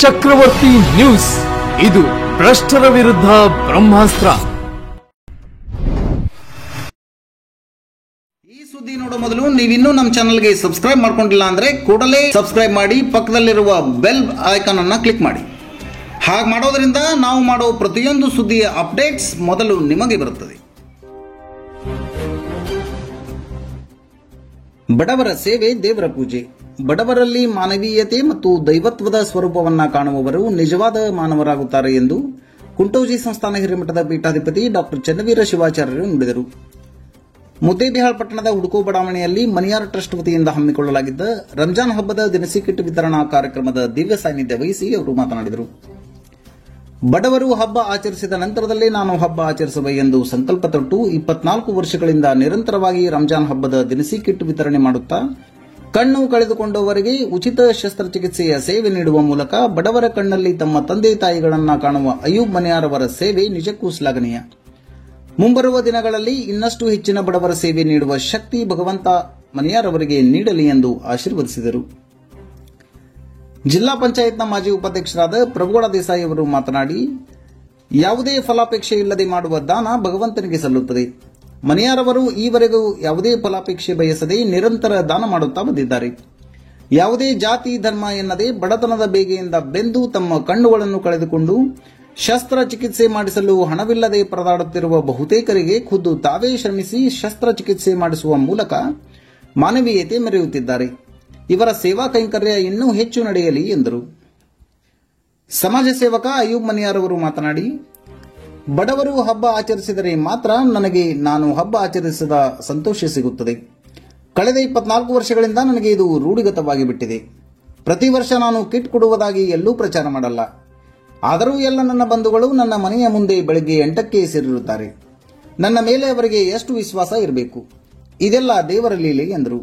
ಚಕ್ರವರ್ತಿ news, ಇದು ಭ್ರಷ್ಟರ ವಿರುದ್ಧ ಬ್ರಹ್ಮಾಸ್ತ್ರ. ಈ ಸುದ್ದಿ ನೋಡೋ ಮೊದಲು ನೀವಿನ್ನೂ ನಮ್ಮ ಚಾನೆಲ್ಗೆ ಸಬ್ಸ್ಕ್ರೈಬ್ ಮಾಡ್ಕೊಂಡಿಲ್ಲ ಅಂದ್ರೆ ಕೂಡಲೇ ಸಬ್ಸ್ಕ್ರೈಬ್ ಮಾಡಿ, ಪಕ್ಕದಲ್ಲಿರುವ ಬೆಲ್ ಐಕಾನ್ ಅನ್ನು ಕ್ಲಿಕ್ ಮಾಡಿ. ಹಾಗೆ ಮಾಡೋದ್ರಿಂದ ನಾವು ಮಾಡೋ ಪ್ರತಿಯೊಂದು ಸುದ್ದಿಯ ಅಪ್ಡೇಟ್ಸ್ ಮೊದಲು ನಿಮಗೆ ಬರುತ್ತದೆ. ಬಡವರ ಸೇವೆ ದೇವರ ಪೂಜೆ. ಬಡವರಲ್ಲಿ ಮಾನವೀಯತೆ ಮತ್ತು ದೈವತ್ವದ ಸ್ವರೂಪವನ್ನ ಕಾಣುವವರು ನಿಜವಾದ ಮಾನವರಾಗುತ್ತಾರೆ ಎಂದು ಕುಂಟೋಜಿ ಸಂಸ್ಥಾನ ಹಿರೇಮಠದ ಪೀಠಾಧಿಪತಿ ಡಾಕ್ಟರ್ ಚನ್ನವೀರ ಶಿವಾಚಾರ್ಯರು ನುಡಿದರು. ಮುದ್ದೇಬಿಹಾಳ್ ಪಟ್ಟಣದ ಹುಡುಕೋ ಬಡಾವಣೆಯಲ್ಲಿ ಮನಿಯಾರ್ ಟ್ರಸ್ಟ್ ವತಿಯಿಂದ ಹಮ್ಮಿಕೊಳ್ಳಲಾಗಿದ್ದ ರಂಜಾನ್ ಹಬ್ಬದ ದಿನಸಿ ಕಿಟ್ ವಿತರಣಾ ಕಾರ್ಯಕ್ರಮದ ದಿವ್ಯ ಸಾನ್ನಿಧ್ಯ ವಹಿಸಿ ಅವರು ಮಾತನಾಡಿದರು. ಬಡವರು ಹಬ್ಬ ಆಚರಿಸಿದ ನಂತರದಲ್ಲೇ ನಾನು ಹಬ್ಬ ಆಚರಿಸುವೆ ಎಂದು ಸಂಕಲ್ಪ ತೊಟ್ಟು 24 ವರ್ಷಗಳಿಂದ ನಿರಂತರವಾಗಿ ರಂಜಾನ್ ಹಬ್ಬದ ದಿನಸಿ ಕಿಟ್ ವಿತರಣೆ ಮಾಡುತ್ತಾ ಕಣ್ಣು ಕಳೆದುಕೊಂಡವರಿಗೆ ಉಚಿತ ಶಸ್ತ್ರಚಿಕಿತ್ಸೆಯ ಸೇವೆ ನೀಡುವ ಮೂಲಕ ಬಡವರ ಕಣ್ಣಲ್ಲಿ ತಮ್ಮ ತಂದೆ ತಾಯಿಗಳನ್ನು ಕಾಣುವ ಅಯೂಬ್ ಮನಿಯಾರ್ ಅವರ ಸೇವೆ ನಿಜಕ್ಕೂ ಶ್ಲಾಘನೀಯ. ಮುಂಬರುವ ದಿನಗಳಲ್ಲಿ ಇನ್ನಷ್ಟು ಹೆಚ್ಚಿನ ಬಡವರ ಸೇವೆ ನೀಡುವ ಶಕ್ತಿ ಭಗವಂತ ಮನಿಯಾರ್ ಅವರಿಗೆ ನೀಡಲಿ ಎಂದು ಆಶೀರ್ವದಿಸಿದರು. ಜಿಲ್ಲಾ ಪಂಚಾಯತ್ನ ಮಾಜಿ ಉಪಾಧ್ಯಕ್ಷರಾದ ಪ್ರಭುಗೌಡ ದೇಸಾಯಿ ಅವರು ಮಾತನಾಡಿ, ಯಾವುದೇ ಫಲಾಪೇಕ್ಷೆ ಇಲ್ಲದೆ ಮಾಡುವ ದಾನ ಭಗವಂತನಿಗೆ ಸಲ್ಲುತ್ತದೆ. ಮನಿಯಾರ್ ಅವರು ಈವರೆಗೂ ಯಾವುದೇ ಫಲಾಪೇಕ್ಷೆ ಬಯಸದೆ ನಿರಂತರ ದಾನ ಮಾಡುತ್ತಾ ಬಂದಿದ್ದಾರೆ. ಯಾವುದೇ ಜಾತಿ ಧರ್ಮ ಎನ್ನದೆ ಬಡತನದ ಬೇಗೆಯಿಂದ ಬೆಂದು ತಮ್ಮ ಕಣ್ಣುಗಳನ್ನು ಕಳೆದುಕೊಂಡು ಶಸ್ತ್ರಚಿಕಿತ್ಸೆ ಮಾಡಿಸಲು ಹಣವಿಲ್ಲದೆ ಪರದಾಡುತ್ತಿರುವ ಬಹುತೇಕರಿಗೆ ಖುದ್ದು ತಾವೇ ಶ್ರಮಿಸಿ ಶಸ್ತ್ರಚಿಕಿತ್ಸೆ ಮಾಡಿಸುವ ಮೂಲಕ ಮಾನವೀಯತೆ ಮೆರೆಯುತ್ತಿದ್ದಾರೆ. ಇವರ ಸೇವಾ ಕೈಂಕರ್ಯ ಇನ್ನೂ ಹೆಚ್ಚು ನಡೆಯಲಿ ಎಂದರು. ಸಮಾಜ ಸೇವಕ ಅಯೂಬ್ ಮನಿಯಾರ್ ಅವರು ಮಾತನಾಡಿ, ಬಡವರು ಹಬ್ಬ ಆಚರಿಸಿದರೆ ಮಾತ್ರ ನನಗೆ ನಾನು ಹಬ್ಬ ಆಚರಿಸಿದ ಸಂತೋಷ ಸಿಗುತ್ತದೆ. ಕಳೆದ 24 ವರ್ಷಗಳಿಂದ ನನಗೆ ಇದು ರೂಢಿಗತವಾಗಿ ಬಿಟ್ಟಿದೆ. ಪ್ರತಿ ವರ್ಷ ನಾನು ಕಿಟ್ ಕೊಡುವುದಾಗಿ ಎಲ್ಲೂ ಪ್ರಚಾರ ಮಾಡಲ್ಲ. ಆದರೂ ಎಲ್ಲ ನನ್ನ ಬಂಧುಗಳು ನನ್ನ ಮನೆಯ ಮುಂದೆ ಬೆಳಗ್ಗೆ 8ಕ್ಕೆ ಸೇರಿರುತ್ತಾರೆ. ನನ್ನ ಮೇಲೆ ಅವರಿಗೆ ಎಷ್ಟು ವಿಶ್ವಾಸ ಇರಬೇಕು. ಇದೆಲ್ಲ ದೇವರ ಲೀಲೆ ಎಂದರು.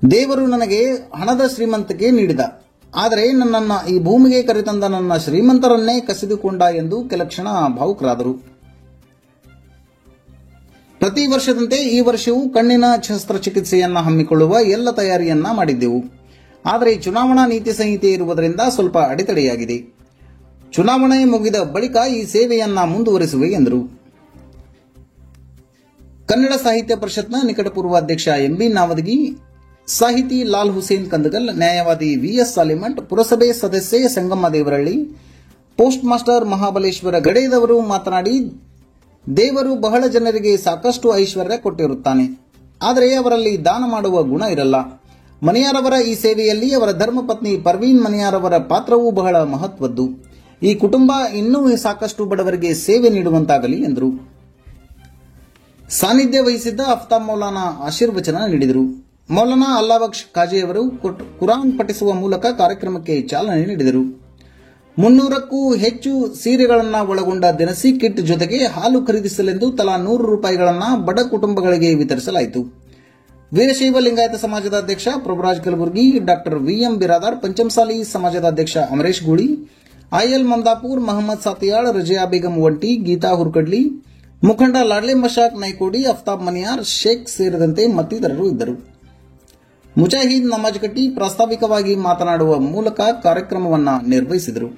ದೇವರು ನನಗೆ ಹಣದ ಶ್ರೀಮಂತಿಕೆ ನೀಡಿದ, ಆದರೆ ನನ್ನನ್ನು ಈ ಭೂಮಿಗೆ ಕರೆತಂದ ನನ್ನ ಶ್ರೀಮಂತರನ್ನೇ ಕಸಿದುಕೊಂಡ ಎಂದು ಕೆಲ ಕ್ಷಣ ಭಾವುಕರಾದರು. ಪ್ರತಿ ವರ್ಷದಂತೆ ಈ ವರ್ಷವೂ ಕಣ್ಣಿನ ಶಸ್ತ್ರಚಿಕಿತ್ಸೆಯನ್ನ ಹಮ್ಮಿಕೊಳ್ಳುವ ಎಲ್ಲ ತಯಾರಿಯನ್ನ ಮಾಡಿದ್ದೆವು. ಆದರೆ ಚುನಾವಣಾ ನೀತಿ ಸಂಹಿತೆ ಇರುವುದರಿಂದ ಸ್ವಲ್ಪ ಅಡೆತಡೆಯಾಗಿದೆ. ಚುನಾವಣೆ ಮುಗಿದ ಬಳಿಕ ಈ ಸೇವೆಯನ್ನ ಮುಂದುವರಿಸುವೆ ಎಂದರು. ಕನ್ನಡ ಸಾಹಿತ್ಯ ಪರಿಷತ್ನ ನಿಕಟಪೂರ್ವ ಅಧ್ಯಕ್ಷ ಎಂಬಿ ನಾವದಗಿ, ಸಾಹಿತಿ ಲಾಲ್ ಹುಸೇನ್ ಕಂದಗಲ್, ನ್ಯಾಯವಾದಿ ವಿಎಸ್ ಸಾಲಿಮಠ್, ಪುರಸಭೆ ಸದಸ್ಯೆ ಸಂಗಮ್ಮ ದೇವರಳ್ಳಿ, ಪೋಸ್ಟ್ ಮಾಸ್ಟರ್ ಮಹಾಬಲೇಶ್ವರ ಗಡೇದವರು ಮಾತನಾಡಿ, ದೇವರು ಬಹಳ ಜನರಿಗೆ ಸಾಕಷ್ಟು ಐಶ್ವರ್ಯ ಕೊಟ್ಟಿರುತ್ತಾನೆ, ಆದರೆ ಅವರಲ್ಲಿ ದಾನ ಮಾಡುವ ಗುಣ ಇರಲ್ಲ. ಮನಿಯಾರ್ ಅವರ ಈ ಸೇವೆಯಲ್ಲಿ ಅವರ ಧರ್ಮಪತ್ನಿ ಪರ್ವೀನ್ ಮನಿಯಾರ್ ಅವರ ಪಾತ್ರವೂ ಬಹಳ ಮಹತ್ವದ್ದು. ಈ ಕುಟುಂಬ ಇನ್ನೂ ಸಾಕಷ್ಟು ಬಡವರಿಗೆ ಸೇವೆ ನೀಡುವಂತಾಗಲಿ ಎಂದರು. ಸಾನ್ನಿಧ್ಯ ವಹಿಸಿದ್ದ ಅಫ್ತಾಬ್ ಮೌಲಾನಾ ಆಶೀರ್ವಚನ ನೀಡಿದರು. ಮೌಲಾನಾ ಅಲ್ಲಾಬಕ್ಷ್ ಖಾಜಿಯವರು ಕುರಾನ್ ಪಠಿಸುವ ಮೂಲಕ ಕಾರ್ಯಕ್ರಮಕ್ಕೆ ಚಾಲನೆ ನೀಡಿದರು. 300ಕ್ಕೂ ಹೆಚ್ಚು ಸೀರೆಗಳನ್ನು ಒಳಗೊಂಡ ದಿನಸಿ ಕಿಟ್ ಜೊತೆಗೆ ಹಾಲು ಖರೀದಿಸಲೆಂದು ತಲಾ 100 ರೂಪಾಯಿಗಳನ್ನು ಬಡ ಕುಟುಂಬಗಳಿಗೆ ವಿತರಿಸಲಾಯಿತು. ವೀರಶೈವ ಲಿಂಗಾಯತ ಸಮಾಜದ ಅಧ್ಯಕ್ಷ ಪ್ರಭುರಾಜ್ ಕಲಬುರ್ಗಿ, ಡಾಕ್ಟರ್ ವಿಎಂ ಬಿರಾದಾರ್, ಪಂಚಮಸಾಲಿ ಸಮಾಜದ ಅಧ್ಯಕ್ಷ ಅಮರೇಶ್ ಗೂಳಿ, ಐಎಲ್ ಮಂದಾಪುರ್, ಮಹಮ್ಮದ್ ಸಾತಿಯಾಳ್, ರಜಿಯಾ ಬೇಗಂ ಒಂಟಿ, ಗೀತಾ ಹುರ್ಕಡ್ಲಿ, ಮುಖಂಡ ಲಾಡ್ಲೆ ಮಶಾಕ್ ನೈಕೋಡಿ, ಅಫ್ತಾಬ್ ಮನಿಯಾರ್, ಶೇಖ್ ಸೇರಿದಂತೆ ಮತ್ತಿತರರು ಇದ್ದರು. ಮುಜಾಹಿದ್ ನಮಾಜ್ ಕಟ್ಟಿ ಪ್ರಾಸ್ತಾವಿಕವಾಗಿ ಮಾತನಾಡುವ ಮೂಲಕ ಕಾರ್ಯಕ್ರಮವನ್ನು ನಿರ್ವಹಿಸಿದರು.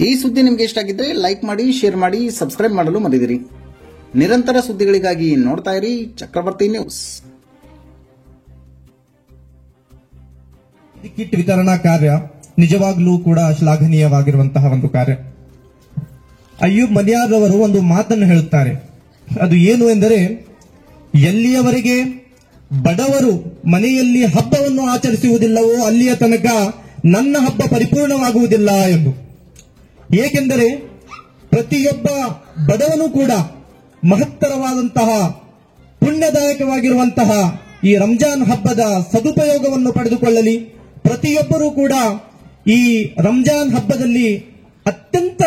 ಈ ಸುದ್ದಿ ನಿಮಗೆ ಇಷ್ಟ ಆಗಿದ್ರೆ ಲೈಕ್ ಮಾಡಿ, ಶೇರ್ ಮಾಡಿ, ಸಬ್ಸ್ಕ್ರೈಬ್ ಮಾಡಲು ಮರೆದಿರಿ. ನಿರಂತರ ಸುದ್ದಿಗಳಿಗಾಗಿ ನೋಡ್ತಾ ಇರಿ ಚಕ್ರವರ್ತಿ ನ್ಯೂಸ್. ಕಿಟ್ ವಿತರಣಾ ಕಾರ್ಯ ನಿಜವಾಗ್ಲೂ ಕೂಡ ಶ್ಲಾಘನೀಯವಾಗಿರುವಂತಹ ಒಂದು ಕಾರ್ಯ. ಅಯ್ಯೂಬ್ ಮನಿಯಾರ್ ಅವರು ಒಂದು ಮಾತನ್ನು ಹೇಳುತ್ತಾರೆ. ಅದು ಏನು ಎಂದರೆ, ಎಲ್ಲಿಯವರೆಗೆ ಬಡವರು ಮನೆಯಲ್ಲಿ ಹಬ್ಬವನ್ನು ಆಚರಿಸುವುದಿಲ್ಲವೋ ಅಲ್ಲಿಯ ತನಕ ನನ್ನ ಹಬ್ಬ ಪರಿಪೂರ್ಣವಾಗುವುದಿಲ್ಲ ಎಂದು. ಏಕೆಂದರೆ ಪ್ರತಿಯೊಬ್ಬ ಬಡವನು ಕೂಡ ಮಹತ್ತರವಾದಂತಹ ಪುಣ್ಯದಾಯಕವಾಗಿರುವಂತಹ ಈ ರಂಜಾನ್ ಹಬ್ಬದ ಸದುಪಯೋಗವನ್ನು ಪಡೆದುಕೊಳ್ಳಲಿ. ಪ್ರತಿಯೊಬ್ಬರೂ ಕೂಡ ಈ ರಂಜಾನ್ ಹಬ್ಬದಲ್ಲಿ ಅತ್ಯಂತ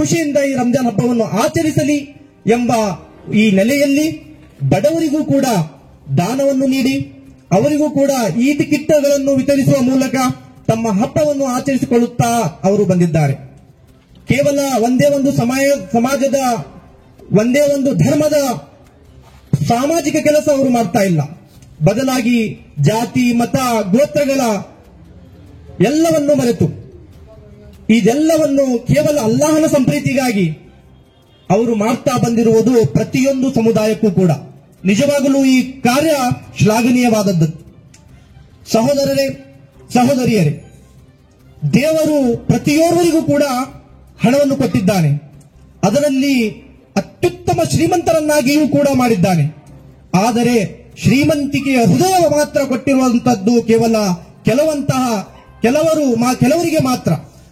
ಖುಷಿಯಿಂದ ಈ ರಂಜಾನ್ ಹಬ್ಬವನ್ನು ಆಚರಿಸಲಿ ಎಂಬ ಈ ನೆಲೆಯಲ್ಲಿ ಬಡವರಿಗೂ ಕೂಡ ದಾನವನ್ನು ನೀಡಿ ಅವರಿಗೂ ಕೂಡ ಈದ್ ಕಿಟ್ಗಳನ್ನು ವಿತರಿಸುವ ಮೂಲಕ ತಮ್ಮ ಹಬ್ಬವನ್ನು ಆಚರಿಸಿಕೊಳ್ಳುತ್ತಾ ಅವರು ಬಂದಿದ್ದಾರೆ. ಕೇವಲ ಒಂದೇ ಒಂದು ಸಮಾಜದ ಒಂದೇ ಒಂದು ಧರ್ಮದ ಸಾಮಾಜಿಕ ಕೆಲಸ ಅವರು ಮಾಡ್ತಾ ಇಲ್ಲ. ಬದಲಾಗಿ ಜಾತಿ ಮತ ಗೋತ್ರಗಳ ಎಲ್ಲವನ್ನು ಮರೆತು ಇದೆಲ್ಲವನ್ನು ಕೇವಲ ಅಲ್ಲಾಹನ ಸಂಪ್ರೀತಿಗಾಗಿ ಅವರು ಮಾಡ್ತಾ ಬಂದಿರುವುದು ಪ್ರತಿಯೊಂದು ಸಮುದಾಯಕ್ಕೂ ಕೂಡ ನಿಜವಾಗಲೂ ಈ ಕಾರ್ಯ ಶ್ಲಾಘನೀಯವಾದದ್ದು. ಸಹೋದರರೇ, ಸಹೋದರಿಯರೇ, ದೇವರು ಪ್ರತಿಯೋರ್ವರಿಗೂ ಕೂಡ ಹಣವನ್ನು ಕೊಟ್ಟಿದ್ದಾನೆ. ಅದರಲ್ಲಿ ಅತ್ಯುತ್ತಮ ಶ್ರೀಮಂತರನ್ನಾಗಿಯೂ ಕೂಡ ಮಾಡಿದ್ದಾನೆ. ಆದರೆ ಶ್ರೀಮಂತಿಕೆಯ ಹೃದಯ ಮಾತ್ರ ಕೊಟ್ಟಿರುವಂತದ್ದು ಕೇವಲ ಕೆಲವರಿಗೆ ಮಾತ್ರ.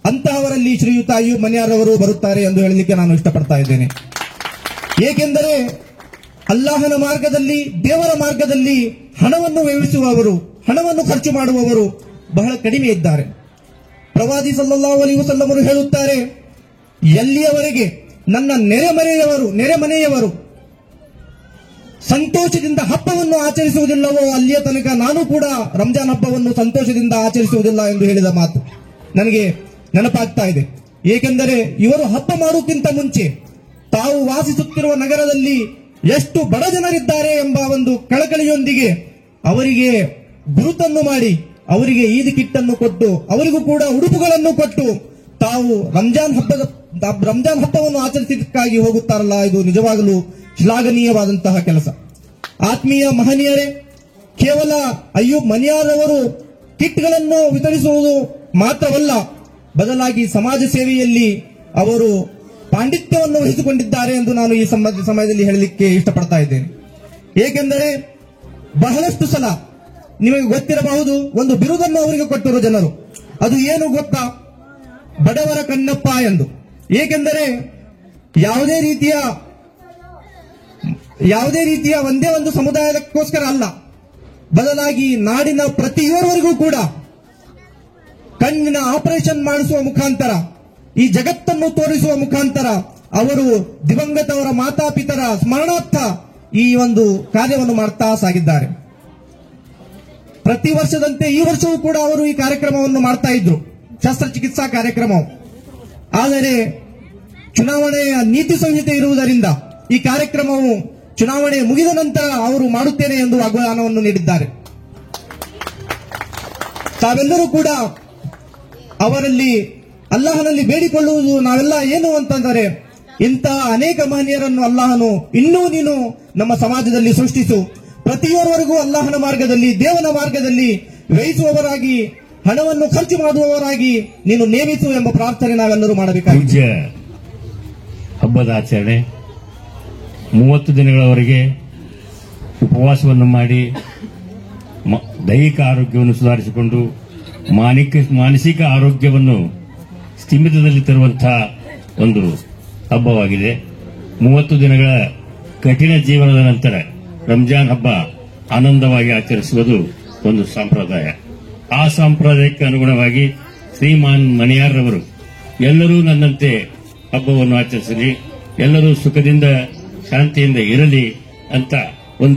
ಅಂತಹವರಲ್ಲಿ ಶ್ರೀಯುತ ಅಯ್ಯೂಬ್ ಮನಿಯಾರ್ ಅವರು ಬರುತ್ತಾರೆ ಎಂದು ಹೇಳಲಿಕ್ಕೆ ನಾನು ಇಷ್ಟಪಡ್ತಾ ಇದ್ದೇನೆ. ಏಕೆಂದರೆ ಅಲ್ಲಾಹನ ಮಾರ್ಗದಲ್ಲಿ, ದೇವರ ಮಾರ್ಗದಲ್ಲಿ ಹಣವನ್ನು ವ್ಯಯಿಸುವವರು, ಹಣವನ್ನು ಖರ್ಚು ಮಾಡುವವರು ಬಹಳ ಕಡಿಮೆ ಇದ್ದಾರೆ. ಪ್ರವಾದಿ ಸಲ್ಲಲ್ಲಾಹು ಅಲೈಹಿ ವಸಲ್ಲಂ ಅವರು ಹೇಳುತ್ತಾರೆ, ಎಲ್ಲಿಯವರೆಗೆ ನನ್ನ ನೆರೆಮನೆಯವರು ಸಂತೋಷದಿಂದ ಹಬ್ಬವನ್ನು ಆಚರಿಸುವುದಿಲ್ಲವೋ ಅಲ್ಲಿಯ ತನಕ ನಾನು ಕೂಡ ರಂಜಾನ್ ಹಬ್ಬವನ್ನು ಸಂತೋಷದಿಂದ ಆಚರಿಸುವುದಿಲ್ಲ ಎಂದು ಹೇಳಿದ ಮಾತು ನನಗೆ ನೆನಪಾಗ್ತಾ ಇದೆ. ಏಕೆಂದರೆ ಇವರು ಹಬ್ಬ ಮಾಡುವುದಕ್ಕಿಂತ ಮುಂಚೆ ತಾವು ವಾಸಿಸುತ್ತಿರುವ ನಗರದಲ್ಲಿ ಎಷ್ಟು ಬಡ ಜನರಿದ್ದಾರೆ ಎಂಬ ಒಂದು ಕಳಕಳಿಯೊಂದಿಗೆ ಅವರಿಗೆ ಗುರುತನ್ನು ಮಾಡಿ, ಅವರಿಗೆ ಈದ್ ಕಿಟ್ ಅನ್ನು ಕೊಟ್ಟು, ಅವರಿಗೂ ಕೂಡ ಉಡುಪುಗಳನ್ನು ಕೊಟ್ಟು ತಾವು ರಂಜಾನ್ ಹಬ್ಬವನ್ನು ಆಚರಿಸಲಿಕ್ಕಾಗಿ ಹೋಗುತ್ತಾರಲ್ಲ, ಇದು ನಿಜವಾಗಲೂ ಶ್ಲಾಘನೀಯವಾದಂತಹ ಕೆಲಸ. ಆತ್ಮೀಯ ಮಹನೀಯರೇ, ಕೇವಲ ಅಯ್ಯೂಬ್ ಮನಿಯಾರ್ ಅವರು ಕಿಟ್ಗಳನ್ನು ವಿತರಿಸುವುದು ಮಾತ್ರವಲ್ಲ, ಬದಲಾಗಿ ಸಮಾಜ ಸೇವೆಯಲ್ಲಿ ಅವರು ಪಾಂಡಿತ್ಯವನ್ನು ವಹಿಸಿಕೊಂಡಿದ್ದಾರೆ ಎಂದು ನಾನು ಈ ಸಮಯದಲ್ಲಿ ಹೇಳಲಿಕ್ಕೆ ಇಷ್ಟಪಡ್ತಾ ಇದ್ದೇನೆ. ಏಕೆಂದರೆ ಬಹಳಷ್ಟು ಸಲ ನಿಮಗೆ ಗೊತ್ತಿರಬಹುದು, ಒಂದು ಬಿರುದನ್ನು ಅವರಿಗೆ ಕೊಟ್ಟಿರುವ ಜನರು, ಅದು ಏನು ಗೊತ್ತಾ? ಬಡವರ ಕಣ್ಣಪ್ಪ ಎಂದು. ಏಕೆಂದರೆ ಯಾವುದೇ ರೀತಿಯ ಒಂದೇ ಒಂದು ಸಮುದಾಯಕ್ಕೋಸ್ಕರ ಅಲ್ಲ, ಬದಲಾಗಿ ನಾಡಿನ ಪ್ರತಿಯೋರ್ವರಿಗೂ ಕೂಡ ಕಣ್ಣಿನ ಆಪರೇಷನ್ ಮಾಡಿಸುವ ಮುಖಾಂತರ, ಈ ಜಗತ್ತನ್ನು ತೋರಿಸುವ ಮುಖಾಂತರ ಅವರು ದಿವಂಗತವರ ಮಾತಾಪಿತರ ಸ್ಮರಣಾರ್ಥ ಈ ಒಂದು ಕಾರ್ಯವನ್ನು ಮಾಡ್ತಾ ಸಾಗಿದ್ದಾರೆ. ಪ್ರತಿ ವರ್ಷದಂತೆ ಈ ವರ್ಷವೂ ಕೂಡ ಅವರು ಈ ಕಾರ್ಯಕ್ರಮವನ್ನು ಮಾಡ್ತಾ ಇದ್ರು, ಶಸ್ತ್ರಚಿಕಿತ್ಸಾ ಕಾರ್ಯಕ್ರಮ. ಆದರೆ ಚುನಾವಣೆಯ ನೀತಿ ಸಂಹಿತೆ ಇರುವುದರಿಂದ ಈ ಕಾರ್ಯಕ್ರಮವು ಚುನಾವಣೆ ಮುಗಿದ ನಂತರ ಅವರು ಮಾಡುತ್ತೇನೆ ಎಂದು ವಾಗ್ದಾನವನ್ನು ನೀಡಿದ್ದಾರೆ. ತಾವೆಲ್ಲರೂ ಕೂಡ ಅವರಲ್ಲಿ ಅಲ್ಲಾಹನಲ್ಲಿ ಬೇಡಿಕೊಳ್ಳುವುದು ನಾವೆಲ್ಲ ಏನು ಅಂತಂದರೆ, ಇಂತಹ ಅನೇಕ ಮಹನೀಯರನ್ನು ಅಲ್ಲಾಹನು ಇನ್ನೂ ನೀನು ನಮ್ಮ ಸಮಾಜದಲ್ಲಿ ಸೃಷ್ಟಿಸು, ಪ್ರತಿಯೋರ್ವರೆಗೂ ಅಲ್ಲಾಹನ ಮಾರ್ಗದಲ್ಲಿ, ದೇವನ ಮಾರ್ಗದಲ್ಲಿ ವ್ಯಯಿಸುವವರಾಗಿ, ಹಣವನ್ನು ಖರ್ಚು ಮಾಡುವವರಾಗಿ ನೀನು ನೇಮಿಸು ಎಂಬ ಪ್ರಾರ್ಥನೆ ನಾವೆಲ್ಲರೂ ಮಾಡಬೇಕಾಗಿದೆ. ಹಬ್ಬದ ಆಚರಣೆ 30 ದಿನಗಳವರೆಗೆ ಉಪವಾಸವನ್ನು ಮಾಡಿ ದೈಹಿಕ ಆರೋಗ್ಯವನ್ನು ಸುಧಾರಿಸಿಕೊಂಡು ಮಾನಸಿಕ ಆರೋಗ್ಯವನ್ನು ಸ್ಥಿಮಿತದಲ್ಲಿ ತರುವಂತಹ ಒಂದು ಹಬ್ಬವಾಗಿದೆ. 30 ದಿನಗಳ ಕಠಿಣ ಜೀವನದ ನಂತರ ರಂಜಾನ್ ಹಬ್ಬ ಆನಂದವಾಗಿ ಆಚರಿಸುವುದು ಒಂದು ಸಂಪ್ರದಾಯ. ಆ ಸಂಪ್ರದಾಯಕ್ಕೆ ಅನುಗುಣವಾಗಿ ಶ್ರೀಮಾನ್ ಮನಿಯಾರ್ ರವರು ಎಲ್ಲರೂ ನನ್ನಂತೆ ಹಬ್ಬವನ್ನು ಆಚರಿಸಲಿ, ಎಲ್ಲರೂ ಸುಖದಿಂದ ಶಾಂತಿಯಿಂದ ಇರಲಿ ಅಂತ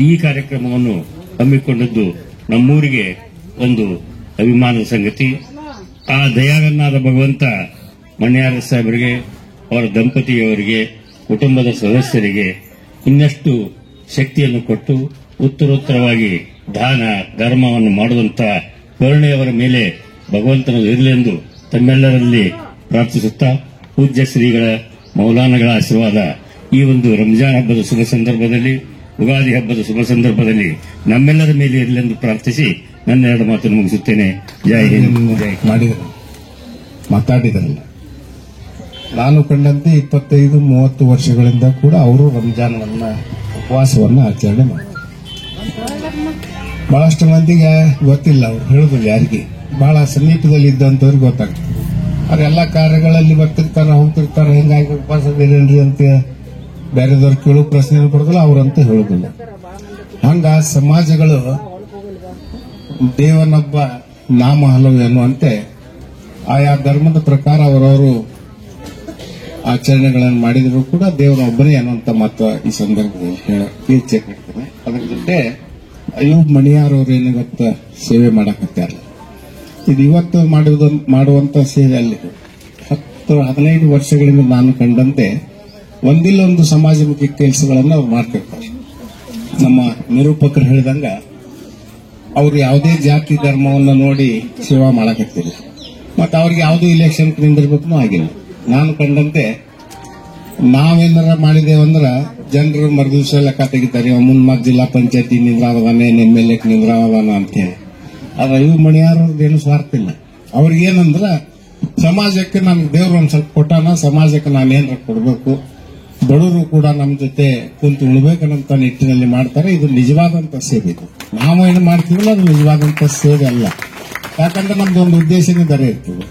ಈ ಕಾರ್ಯಕ್ರಮವನ್ನು ಹಮ್ಮಿಕೊಂಡದ್ದು ನಮ್ಮೂರಿಗೆ ಒಂದು ಅಭಿಮಾನದ ಸಂಗತಿ. ಆ ದಯಾಗನ್ನಾದ ಭಗವಂತ ಮನಿಯಾರ್ ಸಾಹೇಬರಿಗೆ, ಅವರ ದಂಪತಿಯವರಿಗೆ, ಕುಟುಂಬದ ಸದಸ್ಯರಿಗೆ ಇನ್ನಷ್ಟು ಶಕ್ತಿಯನ್ನು ಕೊಟ್ಟು ಉತ್ತರೋತ್ತರವಾಗಿ ದಾನ ಧರ್ಮವನ್ನು ಮಾಡುವಂತ ಕರುಣೆಯವರ ಮೇಲೆ ಭಗವಂತನದು ಇರಲೆಂದು ತಮ್ಮೆಲ್ಲರಲ್ಲಿ ಪ್ರಾರ್ಥಿಸುತ್ತಾ, ಪೂಜ್ಯ ಶ್ರೀಗಳ ಮೌಲಾನಗಳ ಆಶೀರ್ವಾದ ಈ ಒಂದು ರಂಜಾನ್ ಹಬ್ಬದ ಶುಭ ಸಂದರ್ಭದಲ್ಲಿ, ಉಗಾದಿ ಹಬ್ಬದ ಶುಭ ಸಂದರ್ಭದಲ್ಲಿ ನಮ್ಮೆಲ್ಲರ ಮೇಲೆ ಇರಲೆಂದು ಪ್ರಾರ್ಥಿಸಿ ನನ್ನ 2 ಮಾತನ್ನು ಮುಗಿಸುತ್ತೇನೆ. ಜೈ ಹಿಂದ್. ಮಾತಾಡಿದ್ರಲ್ಲ, ನಾನು ಕಂಡಂತೆ 25-30 ವರ್ಷಗಳಿಂದ ಕೂಡ ಅವರು ರಂಜಾನವನ್ನ ಉಪವಾಸವನ್ನ ಆಚರಣೆ ಮಾಡ್ತಾರೆ. ಬಹಳಷ್ಟು ಮಂದಿಗೆ ಗೊತ್ತಿಲ್ಲ, ಅವ್ರು ಹೇಳುದಿಲ್ಲ ಯಾರಿಗೆ, ಬಹಳ ಸಮೀಪದಲ್ಲಿ ಇದ್ದಂತವ್ರಿಗೆ ಗೊತ್ತಾಗ್ತದೆ. ಅವರೆಲ್ಲ ಕಾರ್ಯಗಳಲ್ಲಿ ಬರ್ತಿರ್ತಾರ, ಹೋಗ್ತಿರ್ತಾರ, ಹಿಂಗಾಗಿ ಉಪವಾಸದೇನೇನ್ರಿ ಅಂತ ಬೇರೆದವ್ರು ಕೇಳೋ ಪ್ರಶ್ನೆ ಬರೋದಿಲ್ಲ, ಅವ್ರಂತ ಹೇಳುದಿಲ್ಲ. ಹಂಗ ಸಮಾಜಗಳು ದೇವನೊಬ್ಬ ನಾಮ ಹಲವು ಎನ್ನುವಂತೆ ಆಯಾ ಧರ್ಮದ ಪ್ರಕಾರ ಅವರವರು ಆಚರಣೆಗಳನ್ನು ಮಾಡಿದ್ರು ಕೂಡ ದೇವರ ಒಬ್ಬನೇ ಅನ್ನುವಂತ ಮಾತು ಈ ಸಂದರ್ಭದಲ್ಲಿ ಇಚ್ಛೆ ಕೊಡ್ತೇನೆ. ಅದ್ರ ಜೊತೆ ಅಯ್ಯೂಬ್ ಮನಿಯಾರ್ ಅವರು ಏನಾಗತ್ತ ಸೇವೆ ಮಾಡಕತ್ತಾರ, ಇದು ಇವತ್ತು ಮಾಡುವಂತ ಸೇವೆ ಅಲ್ಲಿ 10-15 ವರ್ಷಗಳಿಂದ ನಾನು ಕಂಡಂತೆ ಒಂದಿಲ್ಲೊಂದು ಸಮಾಜಮುಖಿ ಕೆಲಸಗಳನ್ನು ಅವ್ರು ಮಾಡ್ತಿರ್ತಾರೆ. ನಮ್ಮ ನಿರೂಪಕರು ಹೇಳಿದಂಗ ಅವ್ರು ಯಾವುದೇ ಜಾತಿ ಧರ್ಮವನ್ನು ನೋಡಿ ಸೇವಾ ಮಾಡಕತ್ತಿಲ್ಲ. ಮತ್ತೆ ಅವ್ರಿಗೆ ಯಾವುದೂ ಇಲೆಕ್ಷನ್ ನಿಂದಿರ್ಬೇಕು ಆಗಿಲ್ಲ. ನಾನು ಕಂಡಂತೆ ನಾವೇನಾರ ಮಾಡಿದೇವಂದ್ರ ಜನರು ಮರುದಿವಸ ಲೆಕ್ಕ ತೆಗಿತಾರೆ, ಮುನ್ಮಾರ್ ಜಿಲ್ಲಾ ಪಂಚಾಯತಿ ನಿಂದ್ರಾವದಾನೆ, MLA ನಿಂದ್ರಾವದಾನ ಅಂತ ಹೇಳಿ. ಆದ್ರೆ ಇವ್ ಮಣಿಯಾರದೇನು ಸ್ವಾರ್ಥ ಇಲ್ಲ. ಅವ್ರಿಗೇನಂದ್ರ ಸಮಾಜಕ್ಕೆ ನಮ್ಗೆ ದೇವ್ರು ಒಂದ್ ಸ್ವಲ್ಪ ಕೊಟ್ಟಾನ, ಸಮಾಜಕ್ಕೆ ನಾನೇನಾರ ಕೊಡಬೇಕು, ಬಡವರು ಕೂಡ ನಮ್ಮ ಜೊತೆ ಕುಂತು ಉಳ್ಬೇಕನ್ನಂತ ನಿಟ್ಟಿನಲ್ಲಿ ಮಾಡ್ತಾರೆ. ಇದು ನಿಜವಾದಂತ ಸೇವೆ. ಇದು ನಾವು ಏನು ಮಾಡ್ತೀವಲ್ಲ ಅದು ನಿಜವಾದಂತ ಸೇವೆ ಅಲ್ಲ. ಯಾಕಂದ್ರೆ ನಮ್ದು ಒಂದು ಉದ್ದೇಶನೇ ಬೇರೆ ಇರ್ತದೆ.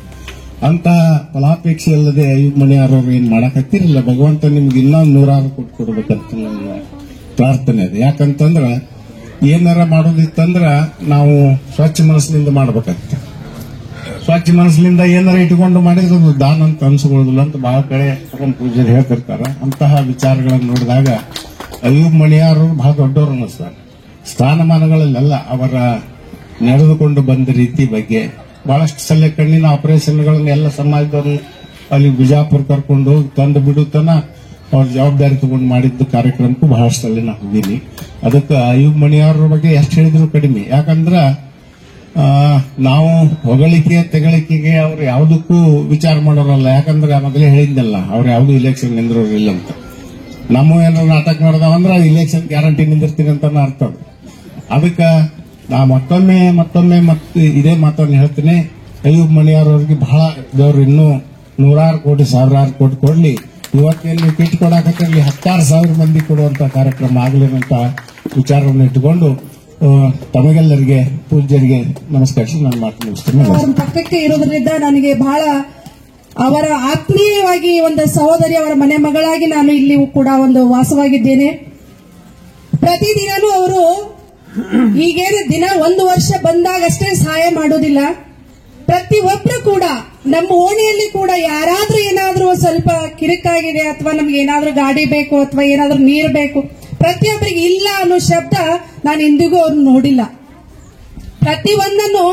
ಅಂತ ಫಲಾಪೇಕ್ಷೆ ಇಲ್ಲದೆ ಅಯ್ಯೂಬ್ ಮಣಿಯಾರವ್ರು ಏನ್ ಮಾಡಕತ್ತಿರಲಿಲ್ಲ. ಭಗವಂತ ನಿಮ್ಗೆ ಇನ್ನೊಂದು 100 ಕೊಟ್ಟು ಕೊಡ್ಬೇಕಂತ ನನ್ನ ಪ್ರಾರ್ಥನೆ ಇದೆ. ಯಾಕಂತಂದ್ರ ಏನಾರ ಮಾಡೋದಿತ್ತಂದ್ರ ನಾವು ಸ್ವಚ್ಛ ಮನಸ್ಸಿನಿಂದ ಮಾಡ್ಬೇಕಂತ. ಸ್ವಚ್ಛ ಮನಸ್ಸಿನಿಂದ ಏನಾರ ಇಟ್ಕೊಂಡು ಮಾಡಿದ್ರೆ ಅದು ದಾನ ಅಂತ ಅನ್ಸ್ಕೊಳ್ಳೋದಿಲ್ಲ ಅಂತ ಬಹಳ ಕಡೆ ಪರಮ ಪೂಜ್ಯರು ಹೇಳ್ತಿರ್ತಾರ. ಅಂತಹ ವಿಚಾರಗಳನ್ನು ನೋಡಿದಾಗ ಅಯ್ಯೂಬ್ ಮಣಿಯಾರವ್ರು ಬಹಳ ದೊಡ್ಡವರು ಅನ್ನಿಸ್ತಾರೆ. ಸ್ಥಾನಮಾನಗಳಲ್ಲೆಲ್ಲ ಅವರ ನಡೆದುಕೊಂಡು ಬಂದ ರೀತಿ ಬಗ್ಗೆ ಬಹಳಷ್ಟು ಸಲ ಕಣ್ಣಿನ ಆಪರೇಷನ್ಗಳನ್ನ ಎಲ್ಲ ಸಮಾಜದವರು ಅಲ್ಲಿ ಬಿಜಾಪುರ ಕರ್ಕೊಂಡು ಹೋಗಿ ತಂದು ಬಿಡುತ್ತನ ಅವ್ರ ಜವಾಬ್ದಾರಿ ತಗೊಂಡು ಮಾಡಿದ್ದು ಕಾರ್ಯಕ್ರಮಕ್ಕೂ ಬಹಳಷ್ಟು ಸಲ ನಾ ಹೋಗಿನಿ. ಅದಕ್ಕೆ ಅಯ್ಯೂಬ್ ಮಣಿಯಾರವ್ರ ಬಗ್ಗೆ ಎಷ್ಟು ಹೇಳಿದ್ರು ಕಡಿಮೆ. ಯಾಕಂದ್ರ ನಾವು ಹೊಗಳಿಕೆ ತೆಗಳಿಕೆಗೆ ಅವ್ರು ಯಾವುದಕ್ಕೂ ವಿಚಾರ ಮಾಡೋರಲ್ಲ. ಯಾಕಂದ್ರೆ ಮೊದಲೇ ಹೇಳಿದ್ನಲ್ಲ, ಅವ್ರು ಯಾವ್ದು ಇಲೆಕ್ಷನ್ ನಿಂದ್ರೋರಿಲ್ಲ ಅಂತ. ನಮ್ಮ ಏನಾದ್ರು ನಾಟಕ ಮಾಡಿದಾವಂದ್ರೆ ಇಲೆಕ್ಷನ್ ಗ್ಯಾರಂಟಿ ನಿಂದಿರ್ತೀನಿ ಅಂತ ಅರ್ಥ. ಅದಕ್ಕೆ ನಾ ಮತ್ತೊಮ್ಮೆ ಇದೇ ಮಾತನ್ನು ಹೇಳ್ತೀನಿ. ಅಯ್ಯೂಬ್ ಮಣಿಯಾರವ್ರಿಗೆ ಬಹಳ ದೇವ್ರು ಇನ್ನೂ 100 ಕೋಟಿ 1000 ಕೋಟಿ ಕೊಡ್ಲಿ. ಇವತ್ತೇನು ಕಿಟ್ ಕೊಡಾಕತ್ತಿರಲಿ 10,000 ಮಂದಿ ಕೊಡುವಂತ ಕಾರ್ಯಕ್ರಮ ಆಗಲೇನಂತ ವಿಚಾರವನ್ನು ಇಟ್ಟುಕೊಂಡು ತಮಗೆಲ್ಲರಿಗೆ ಪೂಜ್ಯರಿಗೆ ನಮಸ್ಕರಿಸಿ ನಾನು ಮಾತು ಮುಗಿಸ್ತೀನಿ. ಅವರ ಪಕ್ಕಕ್ಕೆ ಇರೋದ್ರಿಂದ ನನಗೆ ಬಹಳ ಅವರ ಆತ್ಮೀಯವಾಗಿ ಒಂದು ಸಹೋದರಿ, ಅವರ ಮನೆ ಮಗಳಾಗಿ ನಾನು ಇಲ್ಲಿ ಕೂಡ ಒಂದು ವಾಸವಾಗಿದ್ದೇನೆ. ಪ್ರತಿದಿನನೂ ಅವರು ಈಗೇನು ದಿನ 1 ವರ್ಷ ಬಂದಾಗಷ್ಟೇ ಸಹಾಯ ಮಾಡೋದಿಲ್ಲ. ಪ್ರತಿಯೊಬ್ಬರು ಕೂಡ ನಮ್ಮ ಓಣಿಯಲ್ಲಿ ಕೂಡ ಯಾರಾದ್ರೂ ಏನಾದ್ರೂ ಸ್ವಲ್ಪ ಕಿರಿಕಾಗಿದೆ ಅಥವಾ ನಮ್ಗೆ ಏನಾದ್ರೂ ಗಾಡಿ ಬೇಕು ಅಥವಾ ಏನಾದ್ರೂ ನೀರು ಬೇಕು, ಪ್ರತಿಯೊಬ್ಬರಿಗೆ ಇಲ್ಲ ಅನ್ನೋ ಶಬ್ದ ನಾನು ಎಂದಿಗೂ ಅವ್ರನ್ನ ನೋಡಿಲ್ಲ. ಪ್ರತಿಯೊಂದನ್ನು,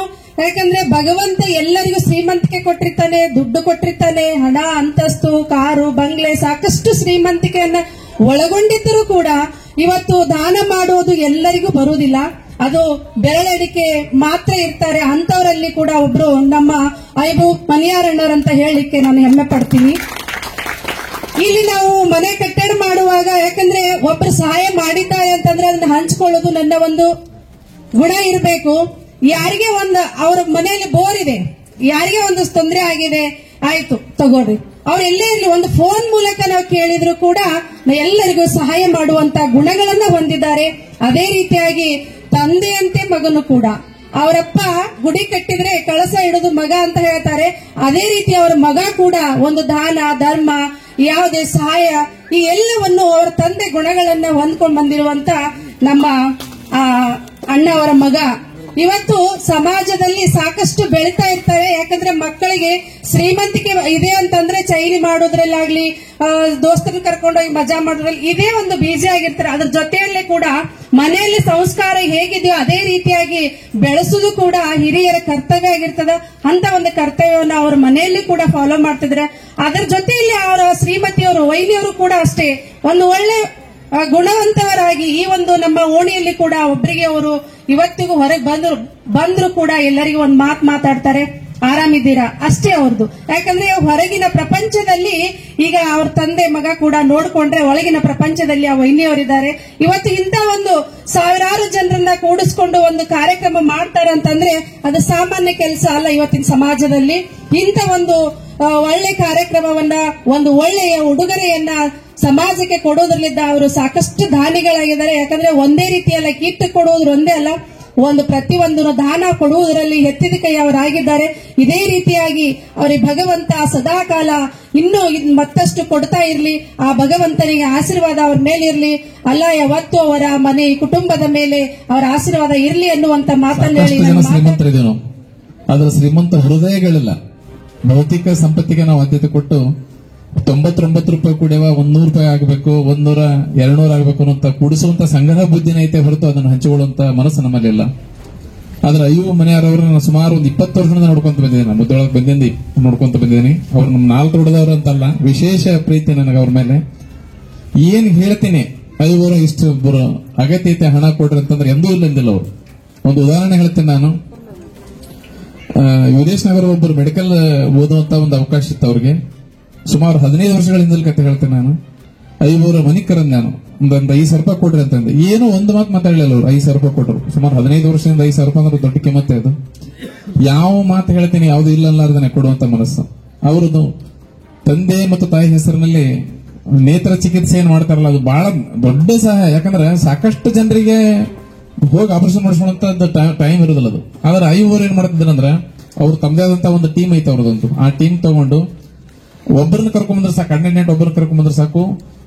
ಯಾಕಂದ್ರೆ ಭಗವಂತ ಎಲ್ಲರಿಗೂ ಶ್ರೀಮಂತಿಕೆ ಕೊಟ್ಟಿರ್ತಾನೆ, ದುಡ್ಡು ಕೊಟ್ಟಿರ್ತಾನೆ, ಹಣ, ಅಂತಸ್ತು, ಕಾರು, ಬಂಗ್ಲೆ, ಸಾಕಷ್ಟು ಶ್ರೀಮಂತಿಕೆಯನ್ನ ಒಳಗೊಂಡಿದ್ದರೂ ಕೂಡ ಇವತ್ತು ದಾನ ಮಾಡೋದು ಎಲ್ಲರಿಗೂ ಬರುವುದಿಲ್ಲ. ಅದು ಬೆರಳೆಣಿಕೆ ಮಾತ್ರ ಇರ್ತಾರೆ. ಅಂತವರಲ್ಲಿ ಕೂಡ ಒಬ್ರು ನಮ್ಮ ಅಯ್ಯೂಬ್ ಮಣಿಯಾರಣ್ಣವರಂತ ಹೇಳಲಿಕ್ಕೆ ನಾನು ಹೆಮ್ಮೆ ಪಡ್ತೀನಿ. ಇಲ್ಲಿ ನಾವು ಮನೆ ಕಟ್ಟಡ ಮಾಡುವಾಗ, ಯಾಕಂದ್ರೆ ಒಬ್ರು ಸಹಾಯ ಮಾಡಿದ್ದಾರೆ ಅಂತಂದ್ರೆ ಅದನ್ನ ಹಂಚ್ಕೊಳ್ಳೋದು ನನ್ನ ಒಂದು ಗುಣ ಇರಬೇಕು. ಯಾರಿಗೆ ಒಂದು ಅವ್ರ ಮನೆಯಲ್ಲಿ ಬೋರ್ ಇದೆ, ಯಾರಿಗೆ ಒಂದು ತೊಂದರೆ ಆಗಿದೆ, ಆಯ್ತು ತಗೋರಿ, ಅವ್ರು ಎಲ್ಲೇ ಇರಲಿ ಒಂದು ಫೋನ್ ಮೂಲಕ ನಾವು ಕೇಳಿದ್ರು ಕೂಡ ಎಲ್ಲರಿಗೂ ಸಹಾಯ ಮಾಡುವಂತ ಗುಣಗಳನ್ನ ಹೊಂದಿದ್ದಾರೆ. ಅದೇ ರೀತಿಯಾಗಿ ತಂದೆಯಂತೆ ಮಗನು ಕೂಡ, ಅವರಪ್ಪ ಗುಡಿ ಕಟ್ಟಿದ್ರೆ ಕಳಸ ಇಡೋದು ಮಗ ಅಂತ ಹೇಳ್ತಾರೆ. ಅದೇ ರೀತಿ ಅವರ ಮಗ ಕೂಡ ಒಂದು ದಾನ ಧರ್ಮ, ಯಾವುದೇ ಸಹಾಯ, ಈ ಎಲ್ಲವನ್ನು ಅವರ ತಂದೆ ಗುಣಗಳನ್ನ ಹೊಂದ್ಕೊಂಡು ಬಂದಿರುವಂತ ನಮ್ಮ ಅಣ್ಣ ಅವರ ಮಗ ಇವತ್ತು ಸಮಾಜದಲ್ಲಿ ಸಾಕಷ್ಟು ಬೆಳೀತಾ ಇರ್ತಾರೆ. ಯಾಕಂದ್ರೆ ಮಕ್ಕಳಿಗೆ ಶ್ರೀಮಂತಿಕೆ ಇದೆ ಅಂತಂದ್ರೆ ಚೈನಿ ಮಾಡೋದ್ರಲ್ಲಾಗ್ಲಿ, ದೋಸ್ತರನ್ನ ಕರ್ಕೊಂಡೋಗಿ ಮಜಾ ಮಾಡೋದ್ರಲ್ಲಿ ಇದೇ ಒಂದು ಬೀಜ ಆಗಿರ್ತಾರೆ. ಅದ್ರ ಜೊತೆಯಲ್ಲೇ ಕೂಡ ಮನೆಯಲ್ಲಿ ಸಂಸ್ಕಾರ ಹೇಗಿದೆಯೋ ಅದೇ ರೀತಿಯಾಗಿ ಬೆಳೆಸೋದು ಕೂಡ ಹಿರಿಯರ ಕರ್ತವ್ಯ ಆಗಿರ್ತದ. ಅಂತ ಒಂದು ಕರ್ತವ್ಯವನ್ನು ಅವ್ರ ಮನೆಯಲ್ಲಿ ಕೂಡ ಫಾಲೋ ಮಾಡ್ತಿದ್ರೆ, ಅದರ ಜೊತೆಯಲ್ಲಿ ಅವರ ಶ್ರೀಮತಿಯವರು, ವೈನಿಯವರು ಕೂಡ ಅಷ್ಟೇ ಒಂದು ಒಳ್ಳೆ ಗುಣವಂತವರಾಗಿ ಈ ಒಂದು ನಮ್ಮ ಓಣಿಯಲ್ಲಿ ಕೂಡ ಒಬ್ಬರಿಗೆ ಅವರು ಇವತ್ತಿಗೂ ಹೊರಗೆ ಬಂದ್ರು ಕೂಡ ಎಲ್ಲರಿಗೂ ಒಂದು ಮಾತಾಡ್ತಾರೆ, ಆರಾಮಿದ್ದೀರಾ ಅಷ್ಟೇ ಅವ್ರದ್ದು. ಯಾಕಂದ್ರೆ ಹೊರಗಿನ ಪ್ರಪಂಚದಲ್ಲಿ ಈಗ ಅವ್ರ ತಂದೆ ಮಗ ಕೂಡ ನೋಡ್ಕೊಂಡ್ರೆ ಒಳಗಿನ ಪ್ರಪಂಚದಲ್ಲಿ ಆ ವೈನಿಯವರಿದ್ದಾರೆ. ಇವತ್ತು ಇಂಥ ಒಂದು 1000 ಜನರನ್ನ ಕೂಡಿಸ್ಕೊಂಡು ಒಂದು ಕಾರ್ಯಕ್ರಮ ಮಾಡ್ತಾರೆ ಅಂತಂದ್ರೆ ಅದು ಸಾಮಾನ್ಯ ಕೆಲಸ ಅಲ್ಲ. ಇವತ್ತಿನ ಸಮಾಜದಲ್ಲಿ ಇಂಥ ಒಂದು ಒಳ್ಳೆ ಕಾರ್ಯಕ್ರಮವನ್ನ, ಒಂದು ಒಳ್ಳೆಯ ಉಡುಗೊರೆಯನ್ನ ಸಮಾಜಕ್ಕೆ ಕೊಡೋದ್ರಲ್ಲಿದ್ದ ಅವರು ಸಾಕಷ್ಟು ದಾನಿಗಳಾಗಿದ್ದಾರೆ. ಯಾಕಂದ್ರೆ ಒಂದೇ ರೀತಿಯಲ್ಲ, ಕಿಟ್ ಕೊಡುವುದ್ರ ಒಂದೇ ಅಲ್ಲ, ಒಂದು ಪ್ರತಿಯೊಂದು ದಾನ ಕೊಡುವುದರಲ್ಲಿ ಎತ್ತಿದ ಕೈ ಅವರಾಗಿದ್ದಾರೆ. ಇದೇ ರೀತಿಯಾಗಿ ಅವರಿಗೆ ಭಗವಂತ ಸದಾಕಾಲ ಇನ್ನೂ ಮತ್ತಷ್ಟು ಕೊಡ್ತಾ ಇರ್ಲಿ. ಆ ಭಗವಂತನಿಗೆ ಆಶೀರ್ವಾದ ಅವ್ರ ಮೇಲಿರ್ಲಿ. ಅಲ್ಲ ಯಾವತ್ತು ಅವರ ಮನೆ ಕುಟುಂಬದ ಮೇಲೆ ಅವರ ಆಶೀರ್ವಾದ ಇರ್ಲಿ ಅನ್ನುವಂತ ಮಾತನ್ನು ಹೇಳಿ ಶ್ರೀಮಂತರಿದ್ದೇವೆ ನಾವು. ಆದ್ರೆ ಶ್ರೀಮಂತ ಹೃದಯಗಳಿಲ್ಲ. ಭೌತಿಕ ಸಂಪತ್ತಿಗೆ ನಾವು ಆದ್ಯತೆ ಕೊಟ್ಟು 99 ರೂಪಾಯಿ ಕೂಡ್ಯವ 100 ರೂಪಾಯಿ ಆಗಬೇಕು, 100, 200 ಆಗಬೇಕು ಅನ್ನೋಂತ ಕೂಡಿಸುವಂತ ಸಂಗ್ರಹ ಬುದ್ಧಿನ ಐತೆ ಹೊರತು ಅದನ್ನು ಹಂಚಿಕೊಳ್ಳುವಂತ ಮನಸ್ಸು ನಮ್ಮಲ್ಲಿಲ್ಲ. ಆದ್ರೆ ಅಯ್ಯೂಬ್ ಮಣಿಯಾರವ್ರನ್ನ ಸುಮಾರು ಒಂದು 20 ವರ್ಷದಿಂದ ನೋಡ್ಕೊಂತ ಬಂದಿದ್ದೀನಿ. ಮುದ್ದೊಳಗೆ ಬಂದಿಂದ ನೋಡ್ಕೊಂತ ಬಂದಿದ್ದೀನಿ. ಅವ್ರು ನಮ್ಮ 4 ಹೊಡೆದವ್ರು ಅಂತಲ್ಲ, ವಿಶೇಷ ಪ್ರೀತಿ ನನಗೆ ಅವ್ರ ಮೇಲೆ. ಏನ್ ಹೇಳ್ತೀನಿ, ಅಯ್ಯೂಬರು ಇಷ್ಟು ಅಗತ್ಯತೆ ಹಣ ಕೊಡ್ರಿ ಅಂತಂದ್ರೆ ಎಂದೂ ಇಲ್ಲಂದಿಲ್ಲ. ಅವ್ರು ಒಂದು ಉದಾಹರಣೆ ಹೇಳ್ತೀನಿ ನಾನು. ವಿದೇಶನಗರ ಒಬ್ಬರು ಮೆಡಿಕಲ್ ಓದುವಂತ ಒಂದು ಅವಕಾಶ ಇತ್ತು ಅವ್ರಿಗೆ. ಸುಮಾರು 15 ವರ್ಷಗಳ ಹಿಂದಲ್ ಕತೆ ಹೇಳ್ತೇನೆ ನಾನು. 5 ಮನಿ ಕರಂದ್ ನಾನು ಒಂದು 5,000 ರೂಪಾಯಿ ಕೊಡ್ರಿ ಅಂತಂದೆ. ಏನೋ ಒಂದು ಮಾತು ಮಾತಾಡಲಿಲ್ಲ ಅವ್ರು. 5,000 ರೂಪಾಯಿ ಕೊಟ್ಟರು. ಸುಮಾರು 15 ವರ್ಷದಿಂದ 5,000 ರೂಪಾಯಿ ಅಂದ್ರೆ ದೊಡ್ಡ ಕಿಮ್ಮತ್ತೆ ಅದು. ಯಾವ ಮಾತು ಹೇಳ್ತೀನಿ ಯಾವ್ದು ಇಲ್ಲ ಅಲ್ಲಾರ್ದನೆ ಕೊಡುವಂತ ಮನಸ್ಸು ಅವ್ರದ್ದು. ತಂದೆ ಮತ್ತು ತಾಯಿ ಹೆಸರಿನಲ್ಲಿ ನೇತ್ರ ಚಿಕಿತ್ಸೆಯನ್ನು ಮಾಡ್ತಾರಲ್ಲ, ಅದು ಬಹಳ ದೊಡ್ಡ ಸಹಾಯ. ಯಾಕಂದ್ರೆ ಸಾಕಷ್ಟು ಜನರಿಗೆ ಹೋಗಿ ಆಪರೇಷನ್ ಮಾಡಿಸುವಂತ ಟೈಮ್ ಇರೋದಿಲ್ಲ ಅದು. ಆದ್ರೆ ಐವರು ಏನ್ ಮಾಡ್ತಿದ್ರಂದ್ರೆ ಅವ್ರು ತಮ್ಮದೇ ಆದಂತ ಒಂದು ಟೀಮ್ ಐತೆ ಅವ್ರದಂತೂ. ಆ ಟೀಮ್ ತಗೊಂಡು ಒಬ್ಬರನ್ನ ಕರ್ಕೊಂಡ್ಬಂದ್ರೆ ಸಾಕು, ಅಟೆಂಡೆಂಟ್ ಒಬ್ಬರನ್ನ ಕರ್ಕೊಂಡ್ಬಂದ್ರೆ ಸಾಕು.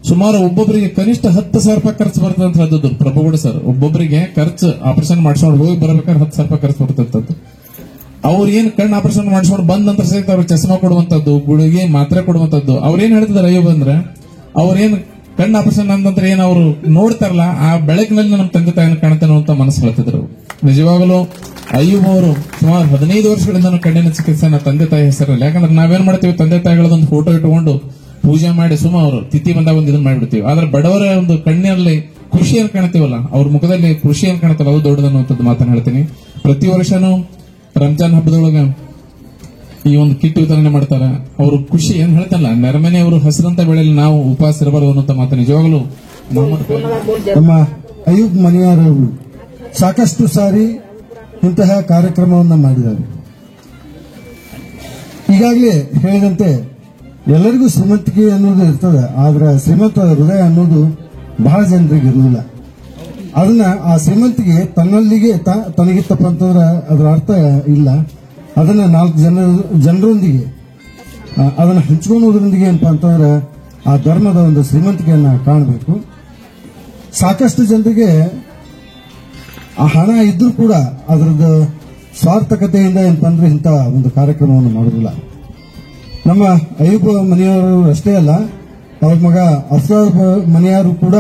ಸುಮಾರು ಒಬ್ಬೊಬ್ಬರಿಗೆ ಕನಿಷ್ಠ 10,000 ರೂಪಾಯಿ ಖರ್ಚು ಬರ್ತದೆ ಅಂತ ಹೇಳಿದ್ರು ಪ್ರಭುಗೌಡ ಸರ್. ಒಬ್ಬೊಬ್ಬರಿಗೆ ಖರ್ಚು ಆಪರೇಷನ್ ಮಾಡಿಸ್ಕೊಂಡು ಹೋಗಿ ಬರ್ಬೇಕಾದ್ರೆ 10,000 ರೂಪಾಯಿ ಖರ್ಚು ಬರ್ತಂತದ್ದು. ಅವ್ರು ಏನ್ ಕಣ್ಣು ಆಪರೇಷನ್ ಮಾಡಿಸ್ಕೊಂಡು ಬಂದ ನಂತರ ಸಹಿತ ಅವ್ರಿಗೆ ಚಸ್ಮಾ ಕೊಡುವಂತದ್ದು, ಗುಳಿಗೆ ಮಾತ್ರೆ ಕೊಡುವಂತದ್ದು. ಅವ್ರೇನ್ ಹೇಳ್ತಿದಾರೆ ಅಯ್ಯೋ ಬಂದ್ರೆ ಅವ್ರೇನ್ ಕಣ್ಣು ಆಪರೇಷನ್ ನಂತರ ಏನ್ ಅವ್ರು ನೋಡ್ತಾರಲ್ಲ, ಆ ಬೆಳಕಿನಲ್ಲಿ ನಮ್ಮ ತಂದೆ ತಾಯಿನ ಕಾಣ್ತೇನೆ ಅಂತ ಮನಸ್ಸು ಹೇಳ್ತಿದ್ರು. ನಿಜವಾಗಲೂ ಅಯ್ಯೂಬ್ ಅವರು ಸುಮಾರು 15 ವರ್ಷಗಳಿಂದ ಕಣ್ಣಿನ ಚಿಕಿತ್ಸೆನ ತಂದೆ ತಾಯಿ ಹೆಸರಲ್ಲಿ. ಯಾಕಂದ್ರೆ ನಾವೇನ್ ಮಾಡ್ತೀವಿ, ತಂದೆ ತಾಯಿಗಳದೊಂದು ಫೋಟೋ ಇಟ್ಕೊಂಡು ಪೂಜೆ ಮಾಡಿ ಸುಮ್ಮ ಅವರು ತಿಥಿ ಬಂದಾಗ ಒಂದು ಇದನ್ನ ಮಾಡಿಬಿಡ್ತೀವಿ. ಆದ್ರೆ ಬಡವರ ಒಂದು ಕಣ್ಣಿನಲ್ಲಿ ಖುಷಿಯನ್ನು ಕಾಣ್ತೀವಲ್ಲ, ಅವ್ರ ಮುಖದಲ್ಲಿ ಖುಷಿಯನ್ನು ಕಾಣ್ತಲ್ಲ, ಅದು ದೊಡ್ಡದನ್ನುವಂಥದ್ದು ಮಾತನ್ನ ಹೇಳ್ತೀನಿ. ಪ್ರತಿ ವರ್ಷನೂ ರಂಜಾನ್ ಹಬ್ಬದೊಳಗ ಈ ಒಂದು ಕಿಟ್ ವಿತರಣೆ ಮಾಡ್ತಾರೆ. ಅವರು ಖುಷಿ ಏನ್ ಹೇಳ್ತಾರಲ್ಲ, ನೆರಮನೆ ಅವರು ಹಸಿರಂತ ಬೆಳೆಯಲ್ಲಿ ನಾವು ಉಪವಾಸ ಇರಬಾರದು ಅನ್ನೋಂಥ ಮಾತು ನಿಜವಾಗಲೂ ನಮ್ಮ ಅಯ್ಯೂಬ್ ಮನಿಯಾರ್ ಅವರು ಸಾಕಷ್ಟು ಸಾರಿ ಇಂತಹ ಕಾರ್ಯಕ್ರಮವನ್ನು ಮಾಡಿದ್ದಾರೆ. ಈಗಾಗಲೇ ಹೇಳಿದಂತೆ ಎಲ್ಲರಿಗೂ ಶ್ರೀಮಂತಿಕೆ ಅನ್ನೋದು ಇರ್ತದೆ, ಆದ್ರೆ ಶ್ರೀಮಂತ ಹೃದಯ ಅನ್ನೋದು ಬಹಳ ಜನರಿಗೆ ಇರುವುದಿಲ್ಲ. ಅದನ್ನ ಆ ಶ್ರೀಮಂತಿಗೆ ತನ್ನಲ್ಲಿಗೆ ತನಗಿತ್ತಪ್ಪ ಅಂತಂದ್ರೆ ಅದರ ಅರ್ಥ ಇಲ್ಲ. ಅದನ್ನ 4 ಜನರೊಂದಿಗೆ ಅದನ್ನ ಹಂಚ್ಕೊಳ್ಳೋದ್ರೊಂದಿಗೆ ಏನಪ್ಪಾ ಅಂತಂದ್ರೆ ಆ ಧರ್ಮದ ಒಂದು ಶ್ರೀಮಂತಿಕೆಯನ್ನ ಕಾಣಬೇಕು. ಸಾಕಷ್ಟು ಜನರಿಗೆ ಆ ಹಣ ಇದ್ರೂ ಕೂಡ ಅದರದ್ದು ಸ್ವಾರ್ಥಕತೆಯಿಂದ ಏನಪ್ಪಾ ಅಂದ್ರೆ ಇಂಥ ಒಂದು ಕಾರ್ಯಕ್ರಮವನ್ನು ಮಾಡೋದಿಲ್ಲ. ನಮ್ಮ ಅಯ್ಯೂಬ್ ಮನಿಯವರು ಅಷ್ಟೇ ಅಲ್ಲ, ಅವ್ರ ಮಗ ಅಫ್ಸಾಬ್ ಮನಿಯಾರು ಕೂಡ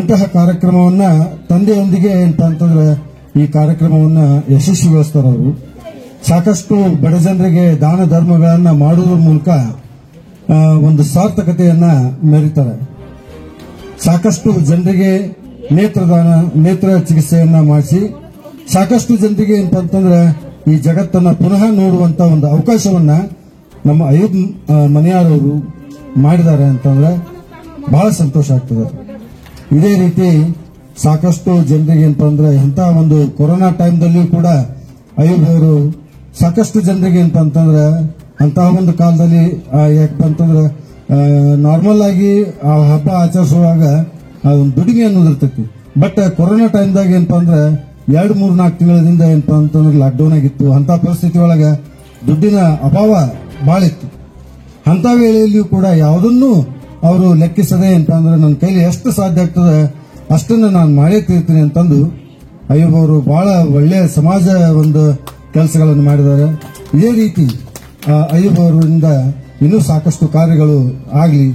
ಇಂತಹ ಕಾರ್ಯಕ್ರಮವನ್ನ ತಂದೆಯೊಂದಿಗೆ ಏನಪ್ಪಾ ಅಂತಂದ್ರೆ ಈ ಕಾರ್ಯಕ್ರಮವನ್ನ ಯಶಸ್ವಿಗೊಳಿಸ್ತಾರೆ. ಅವರು ಸಾಕಷ್ಟು ಬಡ ಜನರಿಗೆ ದಾನ ಧರ್ಮಗಳನ್ನ ಮಾಡುವುದರ ಮೂಲಕ ಒಂದು ಸಾರ್ಥಕತೆಯನ್ನ ಮೆರೀತಾರೆ. ಸಾಕಷ್ಟು ಜನರಿಗೆ ನೇತ್ರ ಚಿಕಿತ್ಸೆಯನ್ನ ಮಾಡಿಸಿ ಸಾಕಷ್ಟು ಜನರಿಗೆ ಏನಪ್ಪಾ ಅಂತಂದ್ರೆ ಈ ಜಗತ್ತನ್ನ ಪುನಃ ನೋಡುವಂತ ಒಂದು ಅವಕಾಶವನ್ನ ನಮ್ಮ ಅಯ್ಯೂಬ್ ಮನಿಯಾರ್ ಅವರು ಮಾಡಿದ್ದಾರೆ ಅಂತಂದ್ರೆ ಬಹಳ ಸಂತೋಷ ಆಗ್ತದೆ. ಇದೇ ರೀತಿ ಸಾಕಷ್ಟು ಜನರಿಗೆ ಏನಪ್ಪಾ ಅಂದ್ರೆ ಇಂಥ ಒಂದು ಕೊರೋನಾ ಟೈಮ್ದಲ್ಲಿಯೂ ಕೂಡ ಅಯ್ಯೂಬ್ ಅವರು ಸಾಕಷ್ಟು ಜನರಿಗೆ ಏನಪ್ಪಾ ಅಂತಂದ್ರೆ ಅಂತಹ ಒಂದು ಕಾಲದಲ್ಲಿ ಯಾಕಪ್ಪ ಅಂತಂದ್ರೆ ನಾರ್ಮಲ್ ಆಗಿ ಆ ಹಬ್ಬ ಆಚರಿಸುವಾಗ ಒಂದು ದುಡಿಮೆ ಅನ್ನೋದು ಇರ್ತೈತಿ. ಬಟ್ ಕೊರೋನಾ ಟೈಮ್ದಾಗ ಏನಪ್ಪಾ ಅಂದ್ರೆ 2-3-4 ತಿಂಗಳಿಂದ ಏನಪ್ಪಾ ಅಂತಂದ್ರೆ ಲಾಕ್ಡೌನ್ ಆಗಿತ್ತು. ಅಂತ ಪರಿಸ್ಥಿತಿ ಒಳಗ ದುಡ್ಡಿನ ಅಭಾವ ಬಹಳ ಇತ್ತು. ಅಂತ ವೇಳೆಯಲ್ಲಿಯೂ ಕೂಡ ಯಾವುದನ್ನು ಅವರು ಲೆಕ್ಕಿಸದೆ ಏನಪ್ಪಾ ಅಂದ್ರೆ ನನ್ನ ಕೈಲಿ ಎಷ್ಟು ಸಾಧ್ಯ ಆಗ್ತದೆ ಅಷ್ಟನ್ನು ನಾನು ಮಾಡೇ ತೀರ್ತೀನಿ ಅಂತಂದು ಅಯ್ಯೂಬ್ ಅವರು ಬಹಳ ಒಳ್ಳೆಯ ಸಮಾಜ ಒಂದು ಕೆಲಸಗಳನ್ನು ಮಾಡಿದ್ದಾರೆ. ಇದೇ ರೀತಿ ಅಯ್ಯೂಬ್ ಅವರಿಂದ ಇನ್ನೂ ಸಾಕಷ್ಟು ಕಾರ್ಯಗಳು ಆಗಲಿ,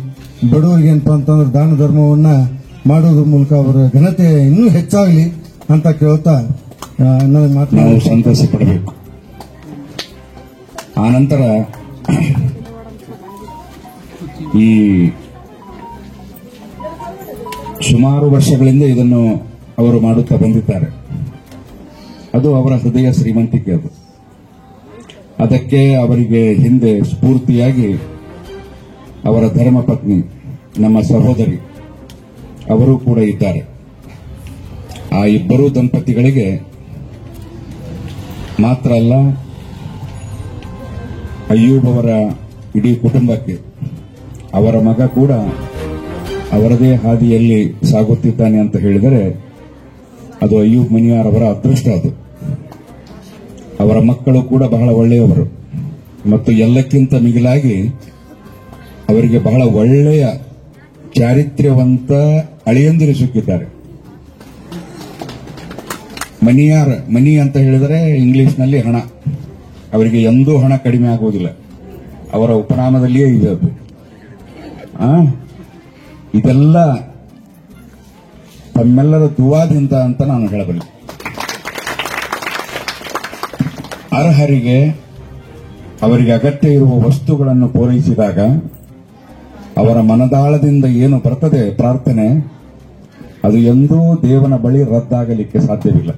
ಬಡವರಿಗೆ ಏನಪ್ಪಾ ಅಂತಂದ್ರೆ ದಾನ ಧರ್ಮವನ್ನ ಮಾಡೋದ್ರ ಮೂಲಕ ಅವರ ಘನತೆ ಇನ್ನೂ ಹೆಚ್ಚಾಗಲಿ ಅಂತ ಕೇಳ್ತಾ ನನ್ನ ಮಾತು ನಾವು ಸಂತೋಷ ಪಡಬೇಕು. ಆನಂತರ ಈ ಸುಮಾರು ವರ್ಷಗಳಿಂದ ಇದನ್ನು ಅವರು ಮಾಡುತ್ತಾ ಬಂದಿದ್ದಾರೆ. ಅದು ಅವರ ಹೃದಯ ಶ್ರೀಮಂತಿಕೆ. ಅದಕ್ಕೆ ಅವರಿಗೆ ಹಿಂದೆ ಸ್ಫೂರ್ತಿಯಾಗಿ ಅವರ ಧರ್ಮಪತ್ನಿ ನಮ್ಮ ಸಹೋದರಿ ಅವರು ಕೂಡ ಇದ್ದಾರೆ. ಆ ಇಬ್ಬರೂ ದಂಪತಿಗಳಿಗೆ ಮಾತ್ರ ಅಲ್ಲ, ಅಯ್ಯೂಬ್ ಅವರ ಇಡೀ ಕುಟುಂಬಕ್ಕೆ ಅವರ ಮಗ ಕೂಡ ಅವರದೇ ಹಾದಿಯಲ್ಲಿ ಸಾಗುತ್ತಿದ್ದಾನೆ ಅಂತ ಹೇಳಿದರೆ ಅದು ಅಯ್ಯೂಬ್ ಮನಿಯಾರ್ ಅವರ ಅದೃಷ್ಟ. ಅದು ಅವರ ಮಕ್ಕಳು ಕೂಡ ಬಹಳ ಒಳ್ಳೆಯವರು ಮತ್ತು ಎಲ್ಲಕ್ಕಿಂತ ಮಿಗಿಲಾಗಿ ಅವರಿಗೆ ಬಹಳ ಒಳ್ಳೆಯ ಚಾರಿತ್ರ್ಯವಂತ ಅಳಿಯಂದಿರು ಸಿಕ್ಕಿದ್ದಾರೆ. ಮನಿ ಅಂತ ಹೇಳಿದರೆ ಇಂಗ್ಲಿಷ್ನಲ್ಲಿ ಹಣ. ಅವರಿಗೆ ಎಂದೂ ಹಣ ಕಡಿಮೆ ಆಗುವುದಿಲ್ಲ. ಅವರ ಉಪನಾಮದಲ್ಲಿಯೇ ಇದೆ ಅದು. ಇದೆಲ್ಲ ತಮ್ಮೆಲ್ಲರ ದುವಾದಿಂದ ಅಂತ ನಾನು ಹೇಳಬಲ್ಲೆ. ಅರ್ಹರಿಗೆ ಅವರಿಗೆ ಅಗತ್ಯ ಇರುವ ವಸ್ತುಗಳನ್ನು ಪೂರೈಸಿದಾಗ ಅವರ ಮನದಾಳದಿಂದ ಏನು ಬರ್ತದೆ ಪ್ರಾರ್ಥನೆ, ಅದು ಎಂದೂ ದೇವನ ಬಳಿ ರದ್ದಾಗಲಿಕ್ಕೆ ಸಾಧ್ಯವಿಲ್ಲ.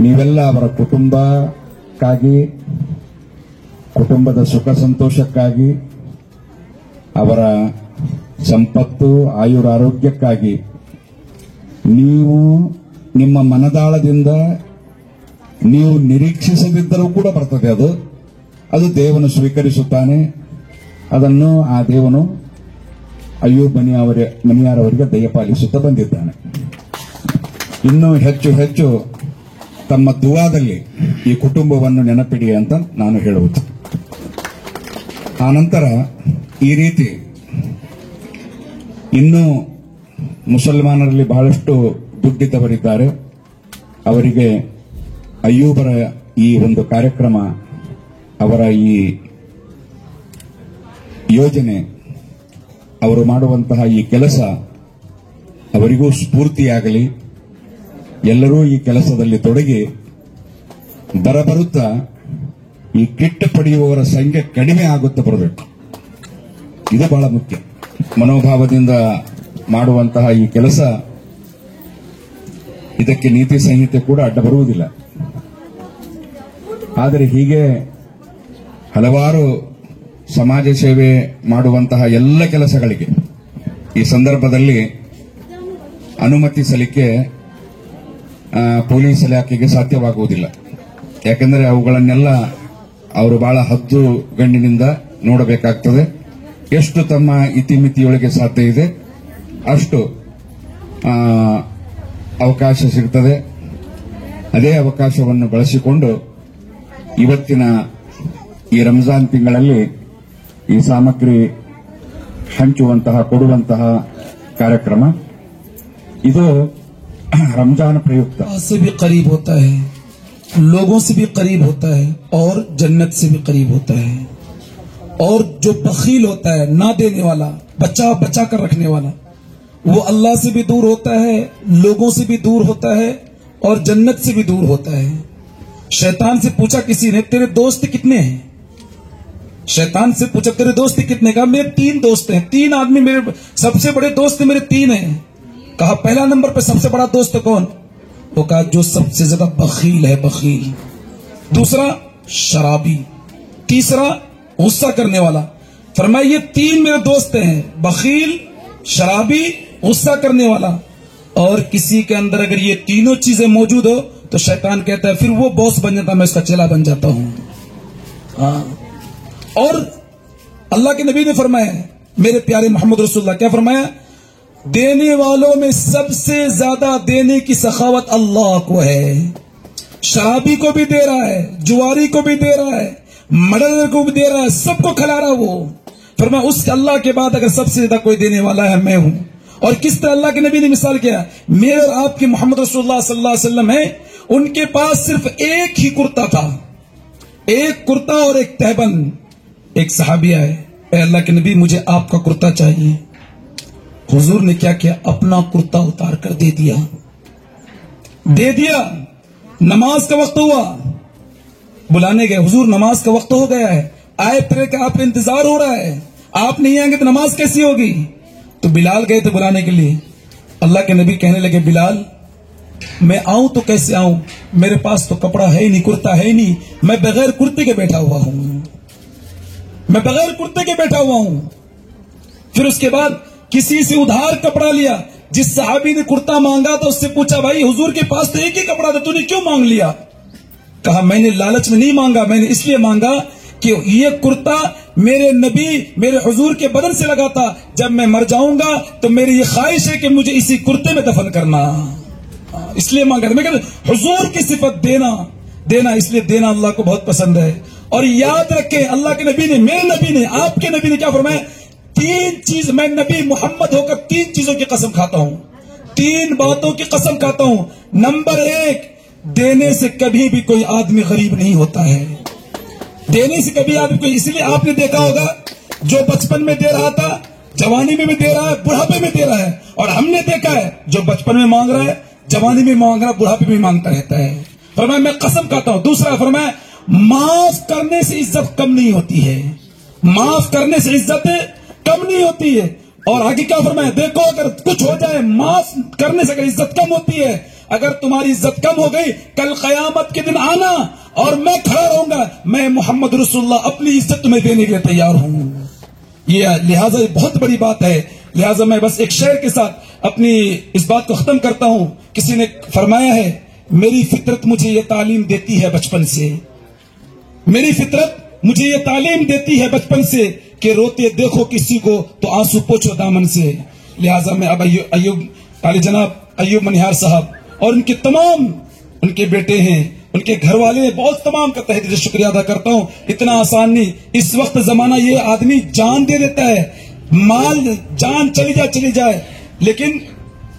ನೀವೆಲ್ಲ ಅವರ ಕುಟುಂಬಕ್ಕಾಗಿ, ಕುಟುಂಬದ ಸುಖ ಸಂತೋಷಕ್ಕಾಗಿ, ಅವರ ಸಂಪತ್ತು ಆಯುರಾರೋಗ್ಯಕ್ಕಾಗಿ ನೀವು ನಿಮ್ಮ ಮನದಾಳದಿಂದ ನೀವು ನಿರೀಕ್ಷಿಸದಿದ್ದರೂ ಕೂಡ ಬರ್ತದೆ. ಅದು ದೇವನು ಸ್ವೀಕರಿಸುತ್ತಾನೆ. ಅದನ್ನು ಆ ದೇವನು ಅಯ್ಯೂಬ್ ಮನಿಯಾರವರಿಗೆ ದಯಪಾಲಿಸುತ್ತಾ ಬಂದಿದ್ದಾನೆ. ಇನ್ನೂ ಹೆಚ್ಚು ಹೆಚ್ಚು ತಮ್ಮ ದುವಾದಲ್ಲಿ ಈ ಕುಟುಂಬವನ್ನು ನೆನಪಿಡಿ ಅಂತ ನಾನು ಹೇಳುವುದು. ಆನಂತರ ಈ ರೀತಿ ಇನ್ನೂ ಮುಸಲ್ಮಾನರಲ್ಲಿ ಬಹಳಷ್ಟು ದುಡ್ಡಿದ್ದವರಿದ್ದಾರೆ. ಅವರಿಗೆ ಅಯ್ಯೂಬರ ಈ ಒಂದು ಕಾರ್ಯಕ್ರಮ, ಅವರ ಈ ಯೋಜನೆ, ಅವರು ಮಾಡುವಂತಹ ಈ ಕೆಲಸ ಅವರಿಗೂ ಸ್ಫೂರ್ತಿಯಾಗಲಿ. ಎಲ್ಲರೂ ಈ ಕೆಲಸದಲ್ಲಿ ತೊಡಗಿ ಬರುತ್ತಾ ಈ ಕಿಟ್ ಪಡೆಯುವವರ ಸಂಖ್ಯೆ ಕಡಿಮೆ ಆಗುತ್ತಾ ಬರಬೇಕು. ಇದು ಬಹಳ ಮುಖ್ಯ. ಮನೋಭಾವದಿಂದ ಮಾಡುವಂತಹ ಈ ಕೆಲಸ, ಇದಕ್ಕೆ ನೀತಿ ಸಂಹಿತೆ ಕೂಡ ಅಡ್ಡ ಬರುವುದಿಲ್ಲ. ಆದರೆ ಹೀಗೆ ಹಲವಾರು ಸಮಾಜ ಸೇವೆ ಮಾಡುವಂತಹ ಎಲ್ಲ ಕೆಲಸಗಳಿಗೆ ಈ ಸಂದರ್ಭದಲ್ಲಿ ಅನುಮತಿಸಲಿಕ್ಕೆ ಪೊಲೀಸ್ ಇಲಾಖೆಗೆ ಸಾಧ್ಯವಾಗುವುದಿಲ್ಲ. ಯಾಕೆಂದರೆ ಅವುಗಳನ್ನೆಲ್ಲ ಅವರು ಬಹಳ ಹದ್ದು ಗಣ್ಣಿನಿಂದ ನೋಡಬೇಕಾಗ್ತದೆ. ಎಷ್ಟು ತಮ್ಮ ಇತಿಮಿತಿಯೊಳಗೆ ಸಾಧ್ಯ ಇದೆ ಅಷ್ಟು ಅವಕಾಶ ಸಿಗುತ್ತದೆ. ಅದೇ ಅವಕಾಶವನ್ನು ಬಳಸಿಕೊಂಡು ಇವತ್ತಿನ ಈ ರಂಜಾನ್ ತಿಂಗಳಲ್ಲಿ ಈ ಸಾಮಗ್ರಿ ಹಂಚುವಂತಹ, ಕೊಡುವಂತಹ ಕಾರ್ಯಕ್ರಮ ಇದು रमजान प्रयुक्त से भी करीब होता है, लोगों से भी करीब होता है और जन्नत से भी करीब होता है. और जो बखील होता है, ना देने वाला, बचा बचा कर रखने वाला, वो अल्लाह से भी दूर होता है, लोगों से भी दूर होता है और जन्नत से भी दूर होता है. शैतान से पूछा किसी ने, तेरे दोस्त कितने हैं? शैतान से पूछा तेरे दोस्त कितने? कहा मेरे 3 दोस्त हैं, 3 आदमी मेरे सबसे बड़े दोस्त मेरे 3 हैं. कहा पहला नंबर पे सबसे बड़ा दोस्त कौन? वो कहा जो सबसे ज्यादा बखील है, बखील. दूसरा शराबी, तीसरा गुस्सा करने वाला. फरमाया ये 3 मेरे दोस्त हैं, बखील, शराबी, गुस्सा करने वाला. और किसी के अंदर अगर ये तीनों चीजें मौजूद हो तो शैतान कहता है फिर वो बॉस बन जाता, मैं इसका चेला बन जाता हूं. हाँ. और अल्लाह के नबी ने फरमाया, मेरे प्यारे मोहम्मद रसूलुल्लाह, क्या फरमाया? देने वालों में सबसे ज्यादा देने की सखावत अल्लाह को है. शराबी को भी दे रहा है, जुआरी को भी दे रहा है, मर्डर को भी दे रहा है, सबको खिला रहा वो. फरमाया उस अल्लाह के बाद अगर सबसे ज्यादा कोई देने वाला है मैं हूं. और किस तरह अल्लाह के नबी ने मिसाल किया, मेरे और आपके मोहम्मद रसूलुल्लाह सल्लल्लाहु अलैहि वसल्लम है, उनके पास सिर्फ एक ही कुर्ता था, एक कुर्ता और एक तहबंद. एक सहाबी आए, अल्लाह के नबी मुझे आपका कुर्ता चाहिए. हुजूर ने क्या किया, अपना कुर्ता उतार कर दे दिया. नमाज का वक्त हुआ, बुलाने गए, हुजूर नमाज का वक्त हो गया है, आए फिर का आपका इंतजार हो रहा है, आप नहीं आएंगे तो नमाज कैसी होगी? तो बिलाल गए थे बुलाने के लिए. अल्लाह के नबी कहने लगे, बिलाल मैं आऊं तो कैसे आऊं, मेरे पास तो कपड़ा है ही नहीं, कुर्ता है ही नहीं, मैं बगैर कुर्ते के बैठा हुआ हूं, मैं बगैर कुर्ते के बैठा हुआ हूं. फिर उसके बाद किसी से उधार कपड़ा लिया. जिस सहाबी ने कुर्ता मांगा तो उससे पूछा, भाई हुजूर के पास तो एक ही कपड़ा था, तूने क्यों मांग लिया? कहा मैंने लालच में नहीं मांगा, मैंने इसलिए मांगा कि ये कुर्ता मेरे नबी मेरे हुजूर के बदन से लगा था, जब मैं मर जाऊंगा तो मेरी ये ख्वाहिश है कि मुझे इसी कुर्ते में दफन करना, इसलिए मांगा. मैं कहता हुजूर की सिफत देना, इसलिए देना अल्लाह को बहुत पसंद है. और याद रखें अल्लाह के नबी ने, मेरे नबी ने, आपके नबी ने क्या फरमाया? 3 चीज, मैं नबी मोहम्मद होकर 3 चीजों की कसम खाता हूं, 3 बातों की कसम खाता हूं. नंबर 1, देने से कभी भी कोई आदमी गरीब नहीं होता है, देने से कभी आदमी कोई. इसलिए आपने देखा होगा जो बचपन में दे रहा था जवानी में भी दे रहा है, बुढ़ापे में दे रहा है. और हमने देखा है जो बचपन में मांग रहा है, जवानी में मांग रहा है, बुढ़ापे में मांगता रहता है. फरमाया मैं कसम खाता हूं. दूसरा फरमाया माफ करने से इज्जत कम नहीं होती है, माफ करने से इज्जत कम नहीं होती है. और आगे क्या फरमाया, देखो अगर कुछ हो जाए, माफ करने से अगर इज्जत कम होती है अगर तुम्हारी इज्जत कम हो गई, कल कयामत के दिन आना और मैं खड़ा रहूंगा, मैं मोहम्मद रसूलुल्लाह अपनी इज्जत तुम्हें देने के लिए तैयार हूं। ये लिहाजा ये बहुत बड़ी बात है। लिहाजा मैं बस एक शेर के साथ अपनी इस बात को खत्म करता हूं। किसी ने फरमाया है, मेरी फितरत मुझे ये तालीम देती है बचपन से, मेरी फितरत मुझे ये तालीम देती है बचपन से कि रोते देखो किसी को तो आंसू पोछो दामन से। लिहाजा मैं अब जनाब अय्यूब मनिहार साहब और उनके तमाम उनके बेटे हैं, उनके घर वाले, बहुत तमाम का तहे दिल से शुक्रिया अदा करता हूं। इतना आसान नहीं, इस वक्त जमाना ये आदमी जान दे देता है, माल जान चली जाए लेकिन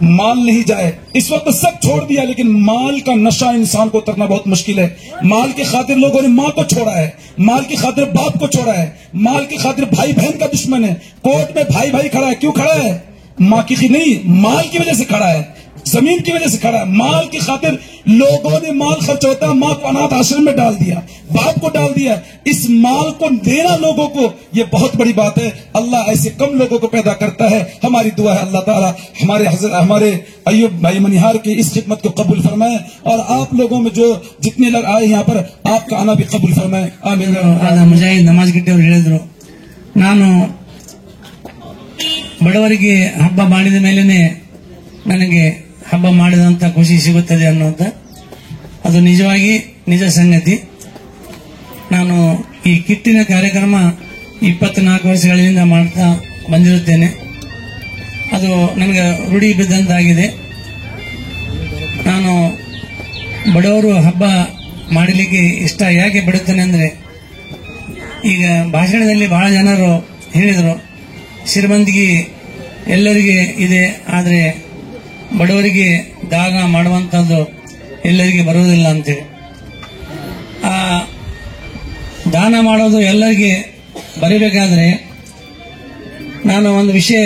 माल नहीं जाए। इस वक्त सब छोड़ दिया लेकिन माल का नशा इंसान को उतरना बहुत मुश्किल है। माल की खातिर लोगों ने माँ को छोड़ा है, माल की खातिर बाप को छोड़ा है, माल की खातिर भाई बहन का दुश्मन है। कोर्ट में भाई भाई खड़ा है, क्यों खड़ा है? माँ की नहीं, माल की वजह से खड़ा है, जमीन की वजह से खड़ा है। माल की खातिर लोगों ने माल खर्च होता है, माँ को अनाथ आश्रम में डाल दिया, बाप को डाल दिया। इस माल को देना लोगों को ये बहुत बड़ी बात है। अल्लाह ऐसे कम लोगों को पैदा करता है। हमारी दुआ है अल्लाह ताला हमारे अय्यूब भाई मनिहार की इस खिदमत को कबूल फरमाए और आप लोगों में जो जितने लोग आए यहाँ पर आपका आना भी कबूल फरमाए। आमीन। ಮುಜಾಹಿದ್ ನಮಾಜ್ ಗಿಟ್ಟಿಯವರು ಹೇಳಿದ್ರು, ನಾನು ಬಡವರಿಗೆ ಹಬ್ಬ ಮಾಡಿದ ಮೇಲೇನೆ ನನಗೆ ಹಬ್ಬ ಮಾಡಿದಂತ ಖುಷಿ ಸಿಗುತ್ತದೆ ಅನ್ನುವಂತ, ಅದು ನಿಜವಾಗಿ ನಿಜ ಸಂಗತಿ. ನಾನು ಈ ಕಿಟ್ಟಿನ ಕಾರ್ಯಕ್ರಮ 24 ವರ್ಷಗಳಿಂದ ಮಾಡ್ತಾ ಬಂದಿರುತ್ತೇನೆ. ಅದು ನನಗೆ ರೂಢಿ ಬಿದ್ದಂತಾಗಿದೆ. ನಾನು ಬಡವರು ಹಬ್ಬ ಮಾಡಲಿಕ್ಕೆ ಇಷ್ಟ ಯಾಕೆ ಬಿಡುತ್ತೇನೆ ಅಂದ್ರೆ, ಈಗ ಭಾಷಣದಲ್ಲಿ ಬಹಳ ಜನರು ಹೇಳಿದರು, ಶ್ರೀಮಂತಿಗೆ ಎಲ್ಲರಿಗೆ ಇದೆ, ಆದರೆ ಬಡವರಿಗೆ ದಾನ ಮಾಡುವಂತದ್ದು ಎಲ್ಲರಿಗೆ ಬರುವುದಿಲ್ಲ ಅಂತೇಳಿ. ಆ ದಾನ ಮಾಡೋದು ಎಲ್ಲರಿಗೆ ಬರಬೇಕಾದ್ರೆ ನಾನು ಒಂದು ವಿಷಯ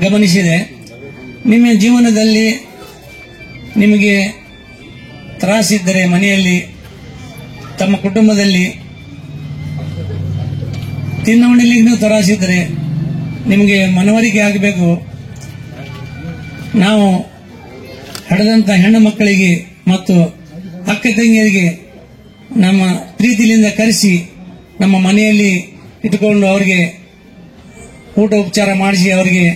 ಗಮನಿಸಿದೆ. ನಿಮ್ಮ ಜೀವನದಲ್ಲಿ ನಿಮಗೆ ತ್ರಾಸಿದ್ದರೆ, ಮನೆಯಲ್ಲಿ ತಮ್ಮ ಕುಟುಂಬದಲ್ಲಿ ತಿನ್ನುವಳಿಗೂ ತ್ರಾಸಿದ್ದರೆ ನಿಮಗೆ ಮನವರಿಕೆ ಆಗಬೇಕು. ನಾವು ಹಡೆದಂತ ಹೆಣ್ಣು ಮಕ್ಕಳಿಗೆ ಮತ್ತು ಅಕ್ಕ ತಂಗಿಯರಿಗೆ ನಮ್ಮ ಪ್ರೀತಿಯಿಂದ ಕರೆಸಿ ನಮ್ಮ ಮನೆಯಲ್ಲಿ ಇಟ್ಟುಕೊಂಡು ಅವರಿಗೆ ಊಟ ಉಪಚಾರ ಮಾಡಿಸಿ ಅವರಿಗೆ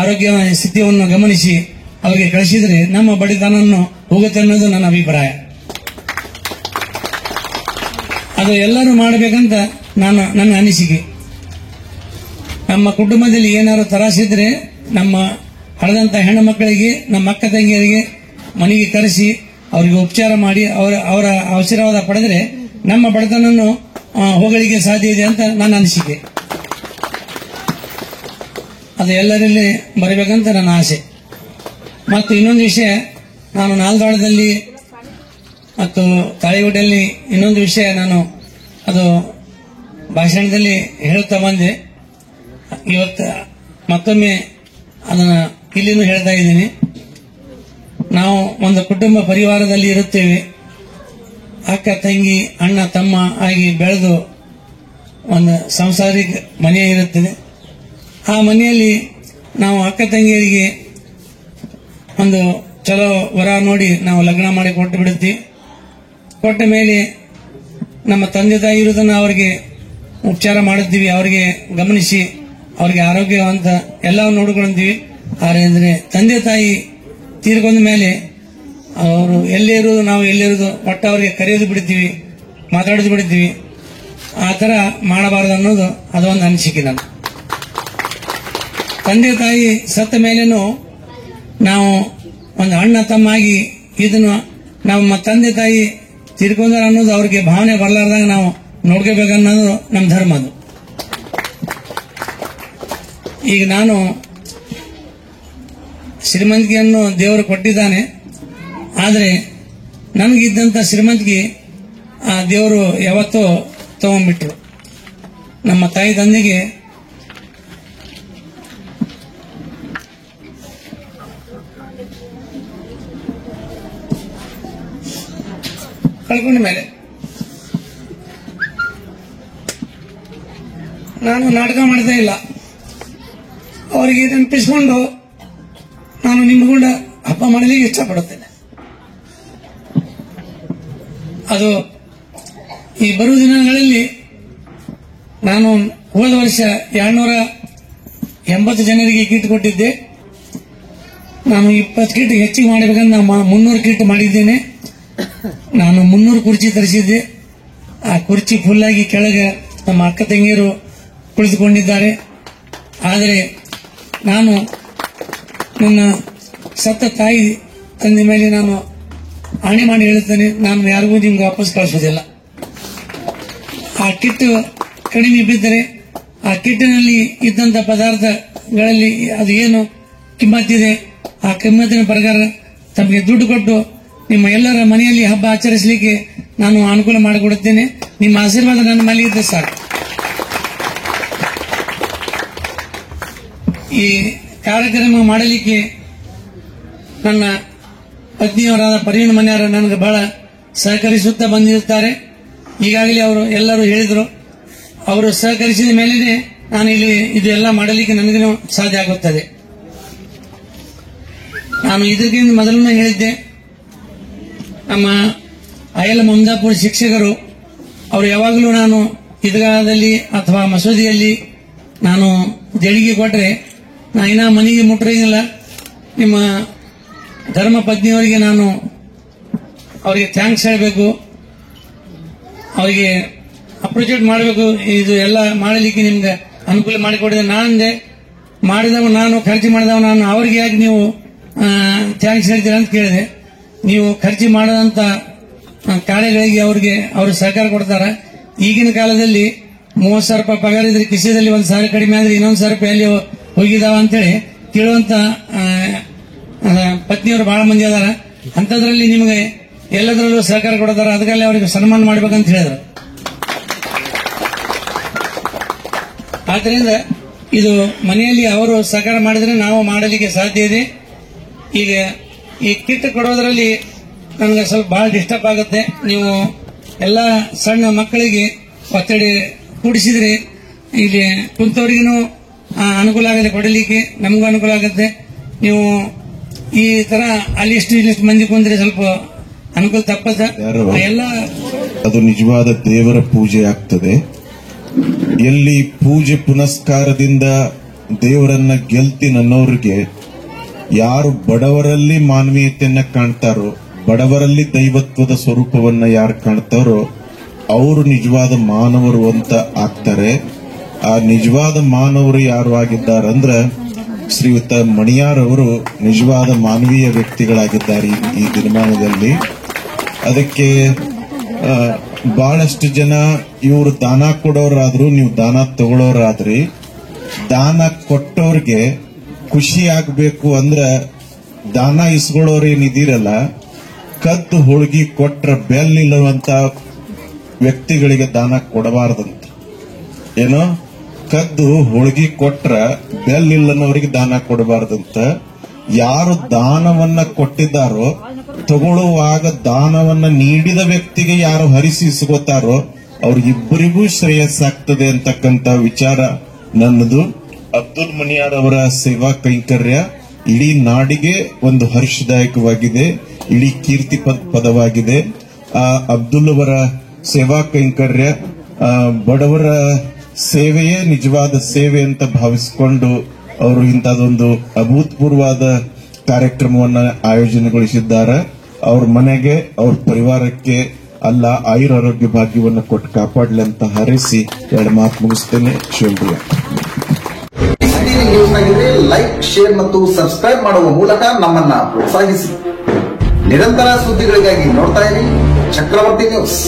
ಆರೋಗ್ಯ ಸ್ಥಿತಿಯನ್ನು ಗಮನಿಸಿ ಅವರಿಗೆ ಕಳಿಸಿದರೆ ನಮ್ಮ ಬಡತನವನ್ನು ಹೋಗುತ್ತೆ ಅನ್ನೋದು ನನ್ನ ಅಭಿಪ್ರಾಯ. ಅದು ಎಲ್ಲರೂ ಮಾಡಬೇಕಂತ ನನ್ನ ಅನಿಸಿಕೆ. ನಮ್ಮ ಕುಟುಂಬದಲ್ಲಿ ಏನಾದ್ರು ತರಾಸಿದ್ರೆ ನಮ್ಮ ಹಳೆದಂತ ಹೆಣ್ಣು ಮಕ್ಕಳಿಗೆ, ನಮ್ಮ ಅಕ್ಕ ತಂಗಿಯರಿಗೆ ಮನೆಗೆ ಕರೆಸಿ ಅವರಿಗೆ ಉಪಚಾರ ಮಾಡಿ ಅವರ ಆಶೀರ್ವಾದ ಪಡೆದರೆ ನಮ್ಮ ಬಡತನವನ್ನು ಹೋಗಲಿಕ್ಕೆ ಸಾಧ್ಯ ಇದೆ ಅಂತ ನನ್ನ ಅನಿಸಿಕೆ. ಅದು ಎಲ್ಲರಲ್ಲಿ ಬರಬೇಕಂತ ನನ್ನ ಆಸೆ. ಮತ್ತು ಇನ್ನೊಂದು ವಿಷಯ, ನಾನು ನಾಲ್ದಾಳದಲ್ಲಿ ಮತ್ತು ತಾಳಿಗುಡ್ಡಲ್ಲಿ ಇನ್ನೊಂದು ವಿಷಯ ನಾನು ಅದು ಭಾಷಣದಲ್ಲಿ ಹೇಳುತ್ತಾ ಬಂದೆ. ಇವತ್ತು ಮತ್ತೊಮ್ಮೆ ಅದನ್ನ ಇಲ್ಲಿನೂ ಹೇಳ್ತಾ ಇದ್ದೀನಿ. ನಾವು ಒಂದು ಕುಟುಂಬ ಪರಿವಾರದಲ್ಲಿ ಇರುತ್ತೇವೆ. ಅಕ್ಕ ತಂಗಿ ಅಣ್ಣ ತಮ್ಮ ಆಗಿ ಬೆಳೆದು ಒಂದು ಸಾಂಸಾರಿಕ ಮನೆ ಇರುತ್ತದೆ. ಆ ಮನೆಯಲ್ಲಿ ನಾವು ಅಕ್ಕ ತಂಗಿಯರಿಗೆ ಒಂದು ಚಲೋ ವರ ನೋಡಿ ನಾವು ಲಗ್ನ ಮಾಡಿ ಕೊಟ್ಟು ಬಿಡುತ್ತೀವಿ. ಕೊಟ್ಟ ಮೇಲೆ ನಮ್ಮ ತಂದೆ ತಾಯಿ ಇರುವುದನ್ನು ಅವರಿಗೆ ಉಪಚಾರ ಮಾಡುತ್ತೀವಿ, ಅವರಿಗೆ ಗಮನಿಸಿ ಅವರಿಗೆ ಆರೋಗ್ಯವಂತ ಎಲ್ಲ ನೋಡಿಕೊಳ್ತೀವಿ. ಆದರೆ ತಂದೆ ತಾಯಿ ತೀರ್ಕೊಂಡ ಮೇಲೆ ಅವರು ಎಲ್ಲಿರುವುದು, ನಾವು ಎಲ್ಲಿರುವುದು, ಒಟ್ಟು ಅವರಿಗೆ ಕರೆಯೋದು ಬಿಡ್ತೀವಿ, ಮಾತಾಡೋದು ಬಿಡ್ತೀವಿ. ಆ ಥರ ಮಾಡಬಾರದು ಅನ್ನೋದು ಅದೊಂದು ಅನಿಸಿಕೆ ನನ್ನ. ತಂದೆ ತಾಯಿ ಸತ್ತ ಮೇಲೇನು ನಾವು ಒಂದು ಅಣ್ಣ ತಮ್ಮಾಗಿ ಇದನ್ನು ನಮ್ಮ ತಂದೆ ತಾಯಿ ತೀರ್ಕೊಂಡ್ರ ಅನ್ನೋದು ಅವ್ರಿಗೆ ಭಾವನೆ ಬರಲಾರ್ದಾಗ ನಾವು ನೋಡ್ಕೋಬೇಕನ್ನೋದು ನಮ್ಮ ಧರ್ಮ. ಅದು ಈಗ ನಾನು ಶ್ರೀಮಂತಿಕೆಯನ್ನು ದೇವರು ಕೊಟ್ಟಿದ್ದಾನೆ, ಆದರೆ ನನಗಿದ್ದಂಥ ಶ್ರೀಮಂತಿಕೆ ಆ ದೇವರು ಯಾವತ್ತೋ ತಗೊಂಡ್ಬಿಟ್ರು. ನಮ್ಮ ತಾಯಿ ತಂದೆಗೆ ಕಳ್ಕೊಂಡ ಮೇಲೆ ನಾನು ನಾಟಕ ಮಾಡ್ತಾ ಇಲ್ಲ. ಅವರಿಗೆ ನೆನಪಿಸ್ಕೊಂಡು ನಾನು ನಿಮ್ಮ ಕೂಡ ಹಬ್ಬ ಮಾಡಲಿಕ್ಕೆ ಇಷ್ಟಪಡುತ್ತೇನೆ. ಅದು ಈ ಬರುವ ದಿನಗಳಲ್ಲಿ ನಾನು ಹೋದ ವರ್ಷ 280 ಜನರಿಗೆ ಕಿಟ್ ಕೊಟ್ಟಿದ್ದೆ. ನಾನು 20 ಕಿಟ್ ಹೆಚ್ಚಿಗೆ ಮಾಡಬೇಕಂತ 300 ಕಿಟ್ ಮಾಡಿದ್ದೇನೆ. ನಾನು 300 ಕುರ್ಚಿ ತರಿಸಿದ್ದೆ. ಆ ಕುರ್ಚಿ ಫುಲ್ ಆಗಿ ಕೆಳಗೆ ನಮ್ಮ ಅಕ್ಕ ತಂಗಿಯರು ಕುಳಿತುಕೊಂಡಿದ್ದಾರೆ. ಆದರೆ ನಾನು ನನ್ನ ಸತ್ತ ತಾಯಿ ತಂದೆ ಮೇಲೆ ನಾನು ಆಣೆ ಮಾಡಿ ಹೇಳುತ್ತೇನೆ, ನಾನು ಯಾರಿಗೂ ನಿಮ್ಗೆ ವಾಪಸ್ ಕಳಿಸೋದಿಲ್ಲ. ಆ ಕಿಟ್ ಕಡಿಮೆ ಬಿದ್ದರೆ ಆ ಕಿಟ್ಟಿನಲ್ಲಿ ಇದ್ದಂತ ಪದಾರ್ಥಗಳಲ್ಲಿ ಅದು ಏನು ಕಿಮ್ಮತ್ತಿದೆ ಆ ಕಿಮ್ಮತ್ತಿನ ಪ್ರಕಾರ ತಮಗೆ ದುಡ್ಡು ಕೊಟ್ಟು ನಿಮ್ಮ ಎಲ್ಲರ ಮನೆಯಲ್ಲಿ ಹಬ್ಬ ಆಚರಿಸಲಿಕ್ಕೆ ನಾನು ಅನುಕೂಲ ಮಾಡಿಕೊಡುತ್ತೇನೆ. ನಿಮ್ಮ ಆಶೀರ್ವಾದ ನನ್ನ ಮೇಲೆ ಇದ್ದರೆ ಸಾಕು. ಈ ಕಾರ್ಯಕ್ರಮ ಮಾಡಲಿಕ್ಕೆ ನನ್ನ ಪತ್ನಿಯವರಾದ ಪರ್ವೀನ್ ಮನ್ಯಾರ ನನಗೆ ಬಹಳ ಸಹಕರಿಸುತ್ತಾ ಬಂದಿರುತ್ತಾರೆ. ಈಗಾಗಲೇ ಅವರು ಎಲ್ಲರೂ ಹೇಳಿದರು. ಅವರು ಸಹಕರಿಸಿದ ಮೇಲೇನೆ ನಾನು ಇಲ್ಲಿ ಇದು ಎಲ್ಲ ಮಾಡಲಿಕ್ಕೆ ನನಗೂ ಸಾಧ್ಯ ಆಗುತ್ತದೆ. ನಾನು ಇದಕ್ಕಿಂತ ಮೊದಲನೇ ಹೇಳಿದ್ದೆ, ನಮ್ಮ ಅಯಲ ಮಮದಾಪುರ ಶಿಕ್ಷಕರು ಅವರು ಯಾವಾಗಲೂ ನಾನು ಈದ್ಗಾಹದಲ್ಲಿ ಅಥವಾ ಮಸೂದಿಯಲ್ಲಿ ನಾನು ದೇಣಿಗೆ ಕೊಟ್ಟರೆ ನಾ ಇನ್ನ ಮನೆಗೆ ಮುಟ್ಟಿಲ್ಲ. ನಿಮ್ಮ ಧರ್ಮ ಪತ್ನಿಯವರಿಗೆ ನಾನು ಅವರಿಗೆ ಥ್ಯಾಂಕ್ಸ್ ಹೇಳಬೇಕು, ಅವರಿಗೆ ಅಪ್ರಿಷಿಯೇಟ್ ಮಾಡಬೇಕು. ಇದು ಎಲ್ಲ ಮಾಡಲಿಕ್ಕೆ ನಿಮ್ಗೆ ಅನುಕೂಲ ಮಾಡಿಕೊಡಿದೆ. ನಾನಂದೆ ಮಾಡಿದವ ನಾನು, ಖರ್ಚು ಮಾಡಿದವ ನಾನು, ಅವ್ರಿಗೆ ಯಾಕೆ ನೀವು ಥ್ಯಾಂಕ್ಸ್ ಹೇಳ್ತೀರಾ ಅಂತ ಕೇಳಿದೆ. ನೀವು ಖರ್ಚು ಮಾಡದಂತ ಕಾರ್ಯಗಳಿಗೆ ಅವರು ಸಹಕಾರ ಕೊಡ್ತಾರ. ಈಗಿನ ಕಾಲದಲ್ಲಿ 30,000 ರೂಪಾಯಿ ಪಗಾರ ಇದ್ರೆ ಕಿಸೆದಲ್ಲಿ 1,000 ಕಡಿಮೆ ಆದ್ರೆ ಇನ್ನೊಂದು 1,000 ರೂಪಾಯಿ ಅಲ್ಲಿ ಹೋಗಿದಾವ ಅಂತೇಳಿ ಕೇಳುವಂತ ಪತ್ನಿಯವರು ಬಹಳ ಮಂದಿ ಅದಾರ. ಅಂತದ್ರಲ್ಲಿ ನಿಮಗೆ ಎಲ್ಲದರಲ್ಲೂ ಸಹಕಾರ ಕೊಡ್ತಾರ. ಅದಕ್ಕಾಗಿ ಅವರಿಗೆ ಸನ್ಮಾನ ಮಾಡ್ಬೇಕಂತ ಹೇಳಿದ್ರು. ಆದ್ದರಿಂದ ಇದು ಮನೆಯಲ್ಲಿ ಅವರು ಸಹಕಾರ ಮಾಡಿದ್ರೆ ನಾವು ಮಾಡಲಿಕ್ಕೆ ಸಾಧ್ಯ ಇದೆ. ಈಗ ಈ ಕಿಟ್ ಕೊಡೋದ್ರಲ್ಲಿ ನನಗೆ ಸ್ವಲ್ಪ ಬಹಳ ಡಿಸ್ಟರ್ಬ್ ಆಗುತ್ತೆ. ನೀವು ಎಲ್ಲ ಸಣ್ಣ ಮಕ್ಕಳಿಗೆ ಒತ್ತಡಿ ಕೂಡಿಸಿದ್ರೆ ಇಲ್ಲಿ ಕುಂತವರಿಗೂ ಅನುಕೂಲ ಆಗುತ್ತೆ, ಕೊಡಲಿಕ್ಕೆ ನಮಗೂ ಅನುಕೂಲ ಆಗುತ್ತೆ. ನೀವು ಈ ತರ ಅಲ್ಲಿ ಇಷ್ಟು ಮಂದಿ ಕುಂದ್ರೆ ಸ್ವಲ್ಪ ಅನುಕೂಲ ತಪ್ಪದ ಎಲ್ಲ. ಅದು ನಿಜವಾದ ದೇವರ ಪೂಜೆ ಆಗ್ತದೆ. ಎಲ್ಲಿ ಪೂಜೆ ಪುನಸ್ಕಾರದಿಂದ ದೇವರನ್ನ ಗೆಲ್ತೀನನ್ನೋರಿಗೆ, ಯಾರು ಬಡವರಲ್ಲಿ ಮಾನವೀಯತೆಯನ್ನ ಕಾಣ್ತಾರೋ, ಬಡವರಲ್ಲಿ ದೈವತ್ವದ ಸ್ವರೂಪವನ್ನ ಯಾರು ಕಾಣ್ತಾರೋ ಅವರು ನಿಜವಾದ ಮಾನವರು ಅಂತ ಆಗ್ತಾರೆ. ಆ ನಿಜವಾದ ಮಾನವರು ಯಾರು ಆಗಿದ್ದಾರಂದ್ರ ಶ್ರೀಯುತ ಮಣಿಯಾರ್ ಅವರು ನಿಜವಾದ ಮಾನವೀಯ ವ್ಯಕ್ತಿಗಳಾಗಿದ್ದಾರೆ ಈ ದಿನಮಾನದಲ್ಲಿ. ಅದಕ್ಕೆ ಬಹಳಷ್ಟು ಜನ ಇವರು ದಾನ ಕೊಡೋರಾದ್ರು, ನೀವು ದಾನ ತಗೊಳ್ಳೋರಾದ್ರಿ, ದಾನ ಕೊಟ್ಟವ್ರಿಗೆ ಖುಷಿ ಆಗ್ಬೇಕು ಅಂದ್ರ ದಾನ ಇಸ್ಕೊಳ್ಳೋರು ಏನಿದ್ದೀರಲ್ಲ, ಕದ್ದು ಹೋಳ್ಗಿ ಕೊಟ್ರ ಬೆಲ್ ಇಲ್ಲವಂತ ವ್ಯಕ್ತಿಗಳಿಗೆ ದಾನ ಕೊಡಬಾರ್ದಂತ. ಏನೋ ಕದ್ದು ಹೋಳ್ಗಿ ಕೊಟ್ರ ಬೆಲ್ ಇಲ್ಲನವರಿಗೆ ದಾನ ಕೊಡಬಾರ್ದಂತ. ಯಾರು ದಾನವನ್ನ ಕೊಟ್ಟಿದ್ದಾರೋ, ತಗೊಳ್ಳುವಾಗ ದಾನವನ್ನ ನೀಡಿದ ವ್ಯಕ್ತಿಗೆ ಯಾರು ಹರಿಸಿ ಇಸ್ಕೋತಾರೋ ಅವ್ರಿಗಿಬ್ಬರಿಗೂ ಶ್ರೇಯಸ್ಸಾಗ್ತದೆ ಅಂತಕ್ಕಂತ ವಿಚಾರ ನನ್ನದು. ಅಬ್ದುಲ್ ಮನಿಯಾರ್ ಅವರ ಸೇವಾ ಕೈಂಕರ್ಯ ಇಡೀ ನಾಡಿಗೆ ಒಂದು ಹರ್ಷದಾಯಕವಾಗಿದೆ, ಇಡೀ ಕೀರ್ತಿ ಪದವಾಗಿದೆ. ಆ ಅಬ್ದುಲ್ ಅವರ ಸೇವಾ ಕೈಂಕರ್ಯ ಬಡವರ ಸೇವೆಯೇ ನಿಜವಾದ ಸೇವೆ ಅಂತ ಭಾವಿಸಿಕೊಂಡು ಅವರು ಇಂಥದೊಂದು ಅಭೂತಪೂರ್ವವಾದ ಕಾರ್ಯಕ್ರಮವನ್ನ ಆಯೋಜನೆಗೊಳಿಸಿದ್ದಾರೆ. ಅವ್ರ ಮನೆಗೆ, ಅವ್ರ ಪರಿವಾರಕ್ಕೆ ಅಲ್ಲ ಆಯುರಾರೋಗ್ಯ ಭಾಗ್ಯವನ್ನು ಕೊಟ್ಟು ಕಾಪಾಡಲಿ ಅಂತ ಹಾರೈಸಿ 2 ಮಾತು ಮುಗಿಸ್ತೇನೆ. ಶಿವಪ್ರಿಯ ನ್ಯೂಸ್ನಾಗಿದ್ರೆ ಲೈಕ್, ಶೇರ್ ಮತ್ತು ಸಬ್ಸ್ಕ್ರೈಬ್ ಮಾಡುವ ಮೂಲಕ ನಮ್ಮನ್ನ ಪ್ರೋತ್ಸಾಹಿಸಿ. ನಿರಂತರ ಸುದ್ದಿಗಳಿಗಾಗಿ ನೋಡ್ತಾ ಇರಿ ಚಕ್ರವರ್ತಿ ನ್ಯೂಸ್.